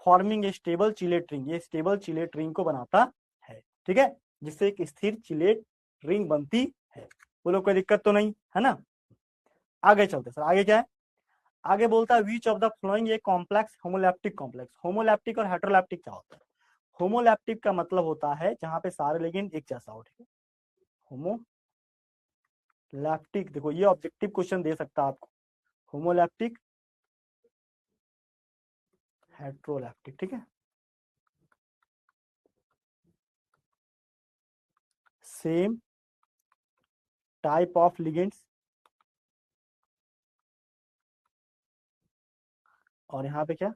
forming a stable chelate ring. ये stable chelate ring को बनाता है। ठीक है, जिससे एक स्थिर चिलेट रिंग बनती है। बोलो कोई दिक्कत तो नहीं है ना? आगे चलते सर, आगे क्या है? आगे बोलता है which of the flowing a complex homoleptic complex. Homoleptic और हेटेरोलैप्टिक क्या होता है? होमोलैप्टिक का मतलब होता है जहां पे सारे लिगेंड एक जैसा हो। ठीक है, होमोलैप्टिक देखो ये ऑब्जेक्टिव क्वेश्चन दे सकता है आपको, होमोलैप्टिक, हेटेरोलैप्टिक। ठीक है, सेम टाइप ऑफ लिगेंड्स, और यहाँ पे क्या,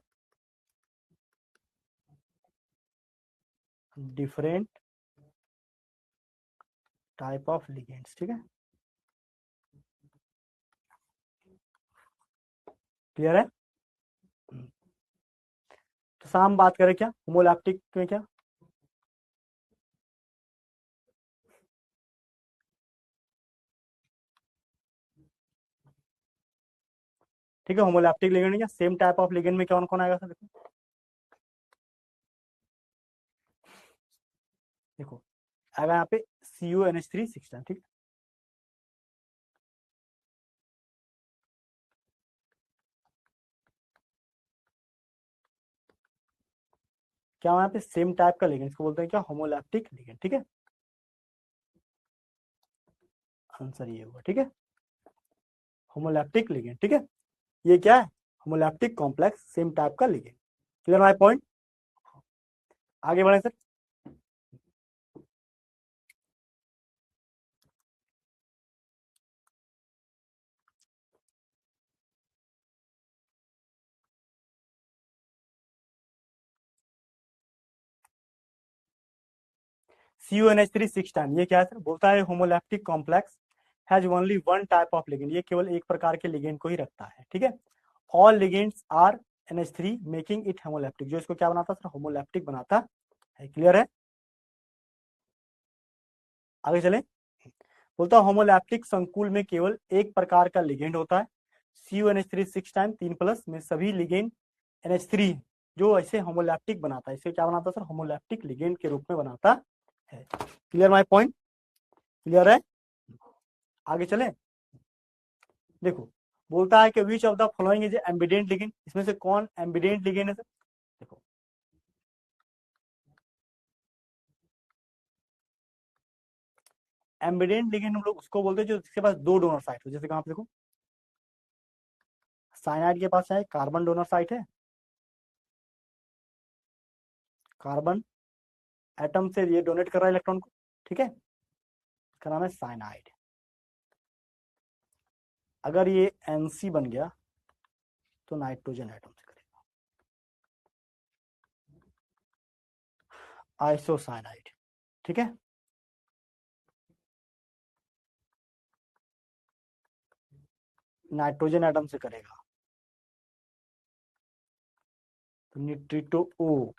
डिफरेंट टाइप ऑफ लिगेंड्स। ठीक है, क्लियर है? तो साम बात करें क्या होमोलैप्टिक में, क्या ठीक है, होमोलैप्टिक लिगेंड क्या सेम टाइप ऑफ लिगेंड में कौन कौन आएगा सर? देखो देखो आएगा यहाँ पे CuNH3 6 टाइम। ठीक, क्या यहाँ पे सेम टाइप का लिगेंड, इसको बोलते हैं क्या, होमोलैप्टिक लिगेंड। ठीक है, आंसर ये होगा। ठीक है, होमोलैप्टिक लिगेंड। ठीक है, ये क्या है, होमोलैप्टिक कॉम्प्लेक्स सेम टाइप का लिगेंड। Clear my point? आगे बढ़े सर। CuNH3 6 टाइम, ये क्या है सर? बोलता है homoleptic complex has only one type of ligand, ये केवल एक प्रकार के लिगेंड को ही रखता है। ठीक है, all ligands are NH3 making it homoleptic, जो इसको क्या बनाता है सर, होमोलैप्टिक बनाता है। क्लियर है? आगे चले, बोलता है होमोलैप्टिक संकुल में केवल एक प्रकार का लिगेंड होता है। CuNH3 6 टाइम 3+ में सभी लिगेंड NH3 जो ऐसे होमोलैप्टिक बनाता है, इसे क्या बनाता है सर, होमोलैप्टिक लिगेंड के रूप में बनाता है। Clear my point? क्लियर है? आगे चले, देखो बोलता है कि which of the following is ambient ligand, इसमें से कौन एम्बिडेंट लिगेंड है सर? देखो एम्बिडेंट लिगेंड हम लोग उसको बोलते हैं जो जिसके पास दो डोनर साइट हो। जैसे कहां पे देखो, साइनाइड के पास है कार्बन डोनर साइट है, कार्बन एटम से ये डोनेट कर रहा है इलेक्ट्रॉन को। ठीक है, इसका नाम है साइनाइड। अगर ये NC बन गया तो नाइट्रोजन एटम से करेगा, आइसोसाइनाइड। ठीक है, नाइट्रोजन एटम से करेगा तो न्यूट्रिटो O,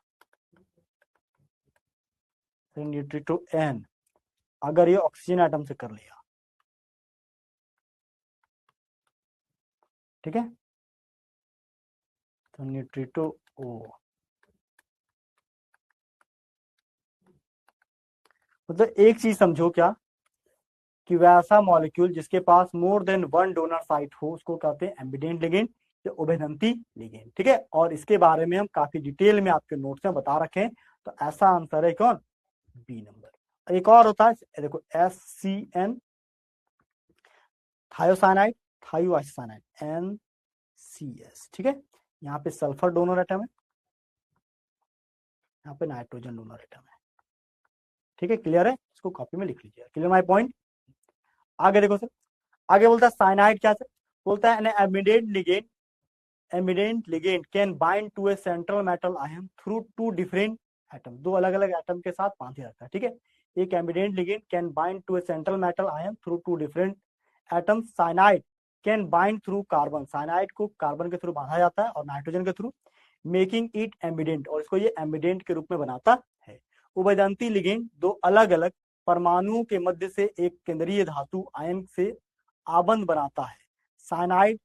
फिर न्यूट्रिटो N। अगर ये ऑक्सीजन एटम से कर लिया, ठीक है, तो न्यूट्रिटो O। मतलब एक चीज समझो क्या, कि वैसा मॉलिक्यूल जिसके पास more than one donor site हो उसको कहते हैं एम्बिडेंट लिगेंड या उभयदंती लिगेंड। ठीक है, और इसके बारे में हम काफी डिटेल में आपके नोट्स में बता रखे हैं। तो ऐसा आंसर है कौन, B नंबर। एक और होता है देखो SCN, थायोसाइनाइड, थायोआइसोसाइनाइड, NCS। ठीक है, यहाँ पे सल्फर डोनर एटम है, यहाँ पे नाइट्रोजन डोनर एटम है। ठीक है, क्लियर है? इसको कॉपी में लिख लीजिए। Clear my point? आगे देखो सर, आगे बोलता है साइनाइड क्या सर? बोलता है एमिडेंट ligand can bind to a central metal ion through two different atom, दो अलग अलग एटम के साथ बांधे रखता है, ठीक है। एक ambident ligand can bind to a central metal ion through two different atom. Cyanide can bind through carbon, cyanide को कार्बन के थ्रू बांधा जाता है और नाइट्रोजन के थ्रू, मेकिंग इट एम्बिडेंट, और इसको ये एम्बिडेंट के रूप में बनाता है। उभयदंती लिगेंड दो अलग अलग परमाणुओं के मध्य से एक केंद्रीय धातु आयन से आबंध बनाता है। साइनाइड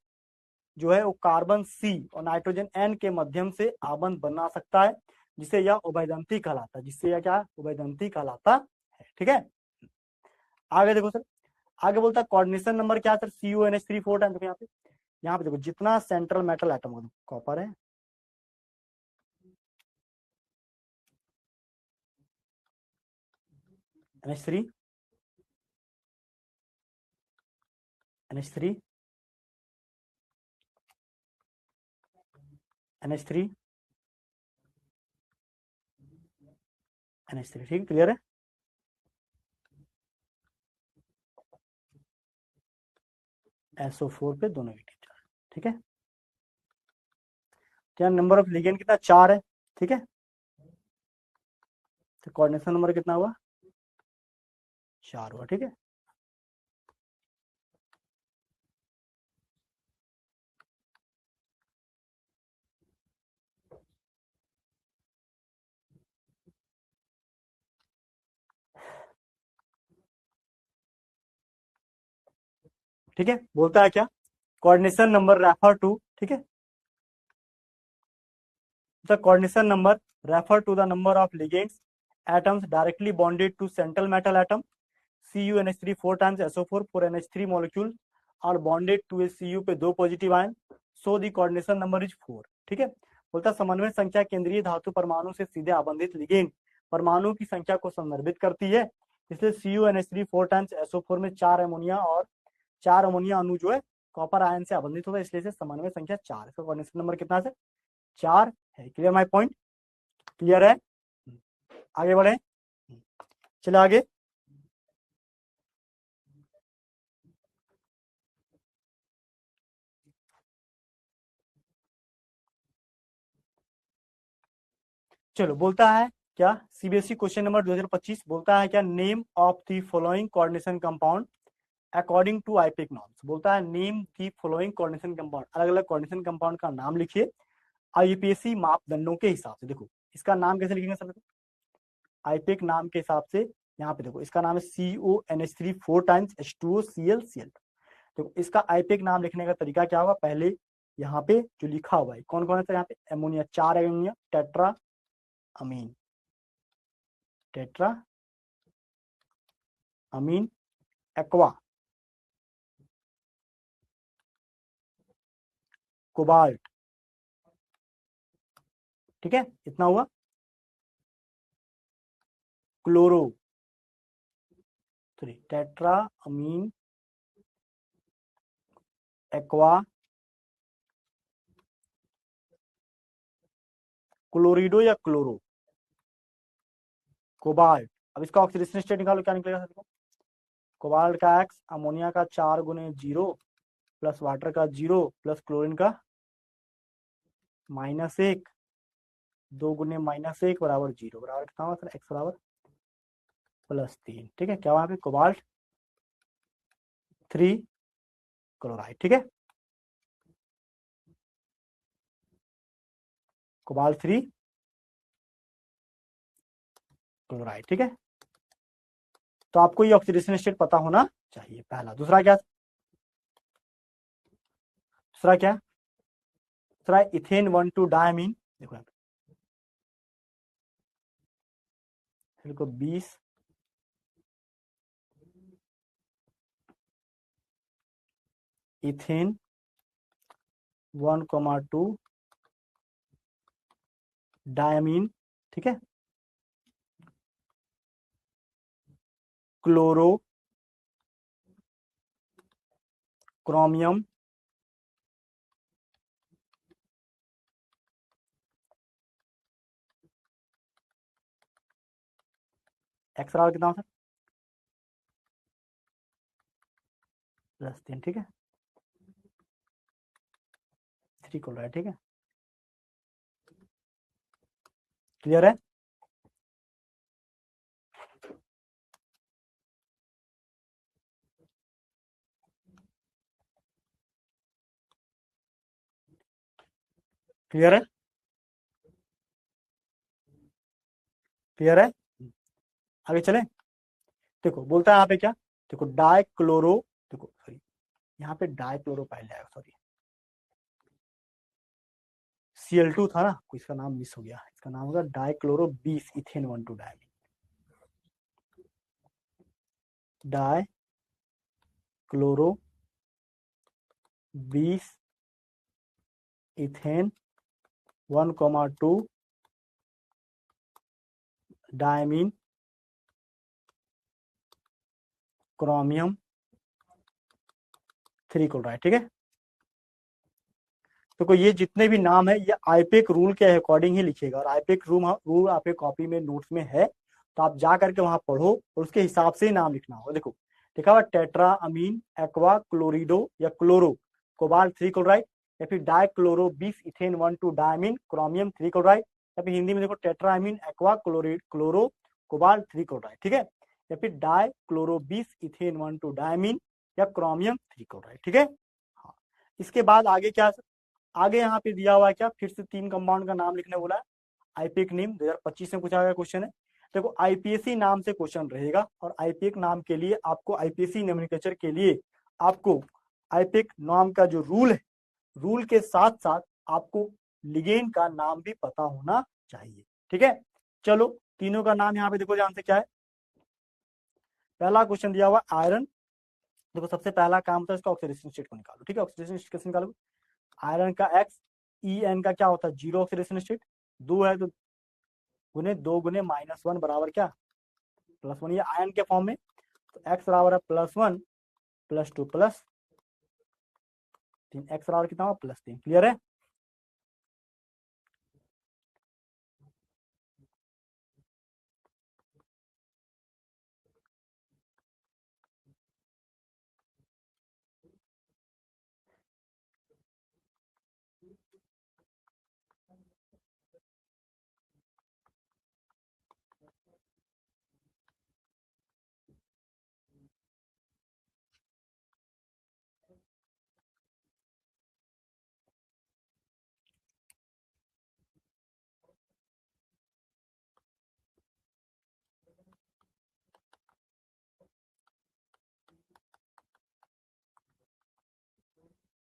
जो है वो कार्बन सी और नाइट्रोजन एन के माध्यम से आबंध बना सकता है, जिसे यह उभयदंती कहलाता है, जिससे यह क्या उभयदंती कहलाता है, ठीक है। आगे देखो सर, आगे बोलता है कोऑर्डिनेशन नंबर क्या है सर, CuNH3 4 टाइम। देखो यहाँ पे देखो जितना सेंट्रल मेटल एटम होगा, कॉपर है, NH3 NH3 NH3 NH3, ठीक, क्लियर है। SO4 पे दो नेगेटिव चार्ज, ठीक है। क्या नंबर ऑफ लिगेंड कितना, 4 है, ठीक है। तो कोऑर्डिनेशन नंबर कितना हुआ, 4 हुआ, ठीक है। ठीक है, बोलता है क्या, कोऑर्डिनेशन नंबर रेफर टू, ठीक है, the coordination number refer to the number of ligands atoms directly bonded to central metal atom. CuNH3 4 times SO4 for NH3 molecule are bonded to a Cu पे दो positive ion, so the coordination number is 4, ठीक है। बोलता समन्वय संख्या केंद्रीय धातु परमाणु से सीधे आबंधित लिगेंड परमाणु की संख्या को संदर्भित करती है, इसलिए CuNH3 4 times SO4 में 4 अमोनिया और 4 अमोनिया अणु जो है कॉपर आयन से आबंधित होता है, इसलिए समन्वय संख्या 4, इसका कोऑर्डिनेशन नंबर कितना है, 4 है। क्लियर माय पॉइंट, क्लियर है। आगे बढ़े, चले आगे। चलो बोलता है क्या, CBSE क्वेश्चन नंबर 2025 बोलता है क्या, name of the following coordination compound according to IUPAC norms. बोलता है name the following coordination compound, अलग अलग कोऑर्डिनेशन कंपाउंड का नाम लिखिए IUPAC मापदंडों के हिसाब से। देखो इसका नाम कैसे लिखेंगे सर, आईपेक नाम के हिसाब से, यहाँ पे देखो इसका नाम है CuNH3 4 times H2OCl। देखो इसका आईपेक नाम लिखने का तरीका क्या होगा, पहले यहाँ पे जो लिखा हुआ है कौन कौन है, यहाँ पे ammonia, 4 ammonia, tetra amine, tetra ammine aqua, cobalt, ठीक है, इतना हुआ। क्लोरो 3, टेट्रा अमीन एक्वा क्लोरिडो या क्लोरो कोबाल्ट। अब इसका ऑक्सीडेशन स्टेट निकालो, क्या निकलेगा सर, कोबाल्ट का X, अमोनिया का 4 गुने 0 प्लस वाटर का 0 प्लस क्लोरीन का -1, 2 गुने -1 बराबर 0, बराबर कितना हुआ सर, X बराबर +3, ठीक है। क्या वहां पे कोबाल्ट 3 क्लोराइड, ठीक है, कोबाल्ट 3 क्लोराइड, ठीक है। तो आपको ये ऑक्सीडेशन स्टेट पता होना चाहिए, पहला। दूसरा क्या, दूसरा क्या, दूसरा इथेन 1 2 डायमीन। देखो देखो 20 इथेन 1,2 डायमीन, ठीक है, क्लोरो क्रोमियम एक्स कितना होता है, +3, ठीक है, 3 क्लोराइड, ठीक है, क्लियर है। क्लियर है? क्लियर है? आगे चले। देखो बोलता है यहाँ पे क्या, देखो डाइक्लोरो, देखो सॉरी यहाँ पे डाइक्लोरो पाइल जाएगा, सॉरी Cl2 था ना, कोई इसका नाम मिस हो गया, इसका नाम होगा dichloro 20 ethane 1 2 diamine, dichloro 20 ethane 1,2 diamine chromium 3 chloride. ठीक है, तो ये जितने भी नाम है ये आईपेक रूल के अकॉर्डिंग ही लिखिएगा, और आईपेक रूल आपके कॉपी में नोट्स में है, तो आप जा करके वहां पढ़ो और उसके हिसाब से ही नाम लिखना होगा। देखो लिखा हुआ टेट्रा अमीन एक्वा क्लोरिडो या क्लोरो कोबाल्ट 3 क्लोराइड, या फिर dichloro 20 ethane 1 2 diamine chromium 3 chloride, या फिर हिंदी में देखो tetra ammine aqua chloro cobalt 3 chloride. ठीक है, या फिर डाइक्लोरो 20 इथेन 1 2 डायमीन या क्रोमियम 3 क्लोराइड। ठीक है, हाँ इसके बाद आगे क्या, आगे यहाँ पे दिया हुआ है क्या, फिर से 3 कंपाउंड का नाम लिखने बोला है। आईपीएक नेम 2025 में पूछा गया क्वेश्चन है। देखो आईपीएसी नाम से क्वेश्चन रहेगा, और आईपीएक नाम के लिए आपको आईपीएसी नोमेनक्लेचर के लिए आपको आईपीएक नाम का जो रूल है, रूल के साथ साथ आपको लिगेंड का नाम भी पता होना चाहिए। ठीक है, चलो तीनों का नाम यहाँ पे देखो ध्यान से क्या है। पहला क्वेश्चन दिया हुआ आयरन, देखो सबसे पहला काम होता है इसका ऑक्सीडेशन स्टेट को निकालो। ठीक है, ऑक्सीडेशन स्टेट कैसे निकालो, आयरन का एक्स ई एन का क्या होता है, जीरो ऑक्सीडेशन स्टेट, 2 है तो गुने 2 गुने -1 बराबर क्या, +1, ये आयन के फॉर्म में, तो एक्स बराबर है +1 +2 +3, एक्स बराबर कितना होगा +3। क्लियर है?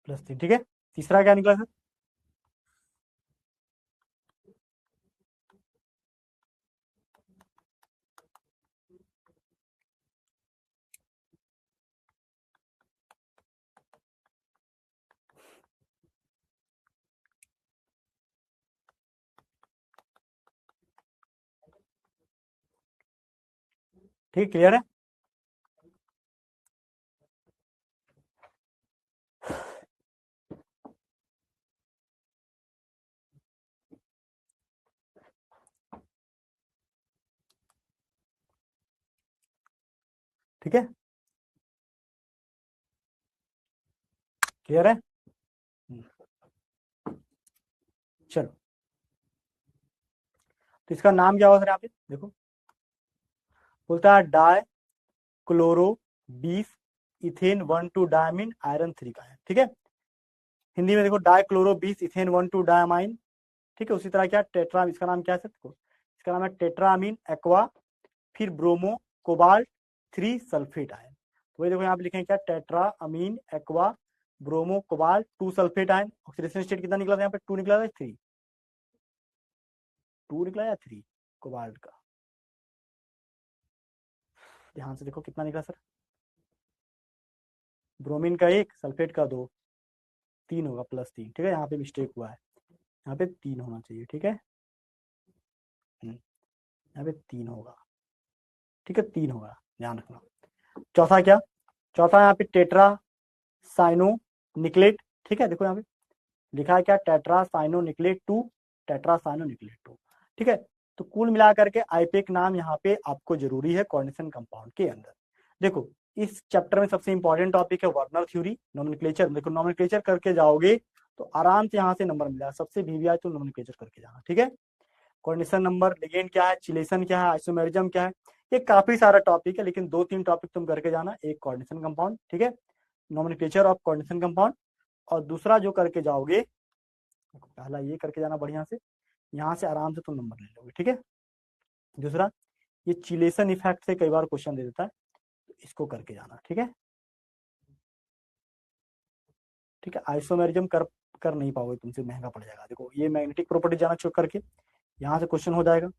+3। ठीक है, तीसरा क्या निकला सर, ठीक क्लियर है? ठीक है, क्लियर है? चलो, तो इसका नाम क्या होगा सर यहाँ पे देखो, बोलता है die chloro 20 ethane 1 2 diamine iron 3 का है। ठीक है, हिंदी में देखो डाइक्लोरो 20 इथेन 1 2 डायमाइन। ठीक है, उसी तरह क्या टेट्रा, इसका नाम क्या है सर, इसका नाम है टेट्रामीन एक्वा, फिर ब्रोमो कोबाल्ट 3 सल्फेट आयन। तो वही देखो यहाँ पे लिखे क्या, tetra ammine aqua bromo cobalt 2 sulphate ion. Oxidation state कितना निकला था यहाँ पे, 2 निकला था, 3 2 निकला या 3 कोबाल्ट का, ध्यान से देखो कितना निकला सर, ब्रोमीन का 1 सल्फेट का 2, 3 होगा +3। ठीक है, यहाँ पे मिस्टेक हुआ है, यहाँ पे 3 होना चाहिए। ठीक है, यहाँ पे 3 होगा। ठीक है, 3 होगा, ध्यान रखना। चौथा क्या, चौथा यहाँ पे टेट्रा साइनो निकलेट। ठीक है, देखो यहाँ पे लिखा है क्या, tetracyanonickelate 2, tetracyanonickelate 2। ठीक है, तो कुल मिलाकर के आईपेक नाम यहाँ पे आपको जरूरी है कोऑर्डिनेशन कंपाउंड के अंदर। देखो इस चैप्टर में सबसे इंपॉर्टेंट टॉपिक है वर्नर थ्योरी, नोमेनक्लेचर। देखो नोमेनक्लेचर करके जाओगे तो आराम से यहाँ से नंबर मिलेगा, सबसे वीवीआई तो नोमेनक्लेचर करके जाना। ठीक है, कोऑर्डिनेशन नंबर, लिगेंड क्या है, चिलेशन क्या है, आइसोमेरिज्म क्या है, ये काफी सारा टॉपिक है, लेकिन 2-3 टॉपिक तुम करके जाना। एक कोऑर्डिनेशन कंपाउंड, ठीक है, नोमेनक्लेचर ऑफ कोऑर्डिनेशन कंपाउंड, और दूसरा जो करके जाओगे पहला ये करके जाना बढ़िया से, यहाँ से आराम से तुम नंबर ले लोगे, ठीक है। दूसरा, ये चिलेशन इफेक्ट से कई बार क्वेश्चन दे देता है, तो इसको करके जाना, ठीक है। ठीक है, आइसोमेरिज्म कर नहीं पाओगे, तुमसे महंगा पड़ जाएगा। देखो ये मैग्नेटिक प्रॉपर्टी जाना चेक करके, यहाँ से क्वेश्चन हो जाएगा,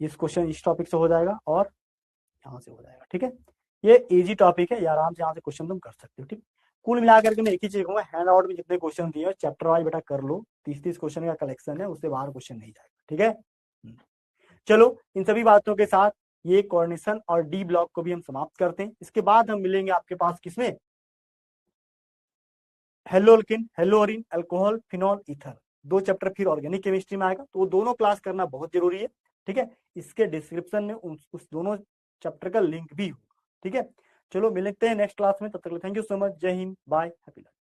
इस क्वेश्चन इस टॉपिक से हो जाएगा और यहाँ से हो जाएगा, ठीक है। ये इजी टॉपिक है, ये आराम से यहाँ से क्वेश्चन तुम कर सकते हो, ठीक। कुल मिलाकर के मैं एक ही चीज कहूंगा, हैंड आउट में जितने क्वेश्चन दिए चैप्टर वाइज बेटा कर लो, 30-30 क्वेश्चन का कलेक्शन है, उससे बाहर क्वेश्चन नहीं जाएगा, ठीक है। चलो इन सभी बातों के साथ ये कोऑर्डिनेशन और डी ब्लॉक को भी हम समाप्त करते हैं। इसके बाद हम मिलेंगे आपके पास किसमें, हेलोल्किन, हेलोअरीन, अल्कोहल, फिनॉल, ईथर, 2 चैप्टर फिर ऑर्गेनिक केमिस्ट्री में आएगा, तो वो दोनों क्लास करना बहुत जरूरी है, ठीक है। इसके डिस्क्रिप्शन में उस दोनों चैप्टर का लिंक भी होगा, ठीक है। चलो मिलते हैं नेक्स्ट क्लास में, तब तक थैंक यू सो मच, जय हिंद, बाय, हैप्पी लर्निंग।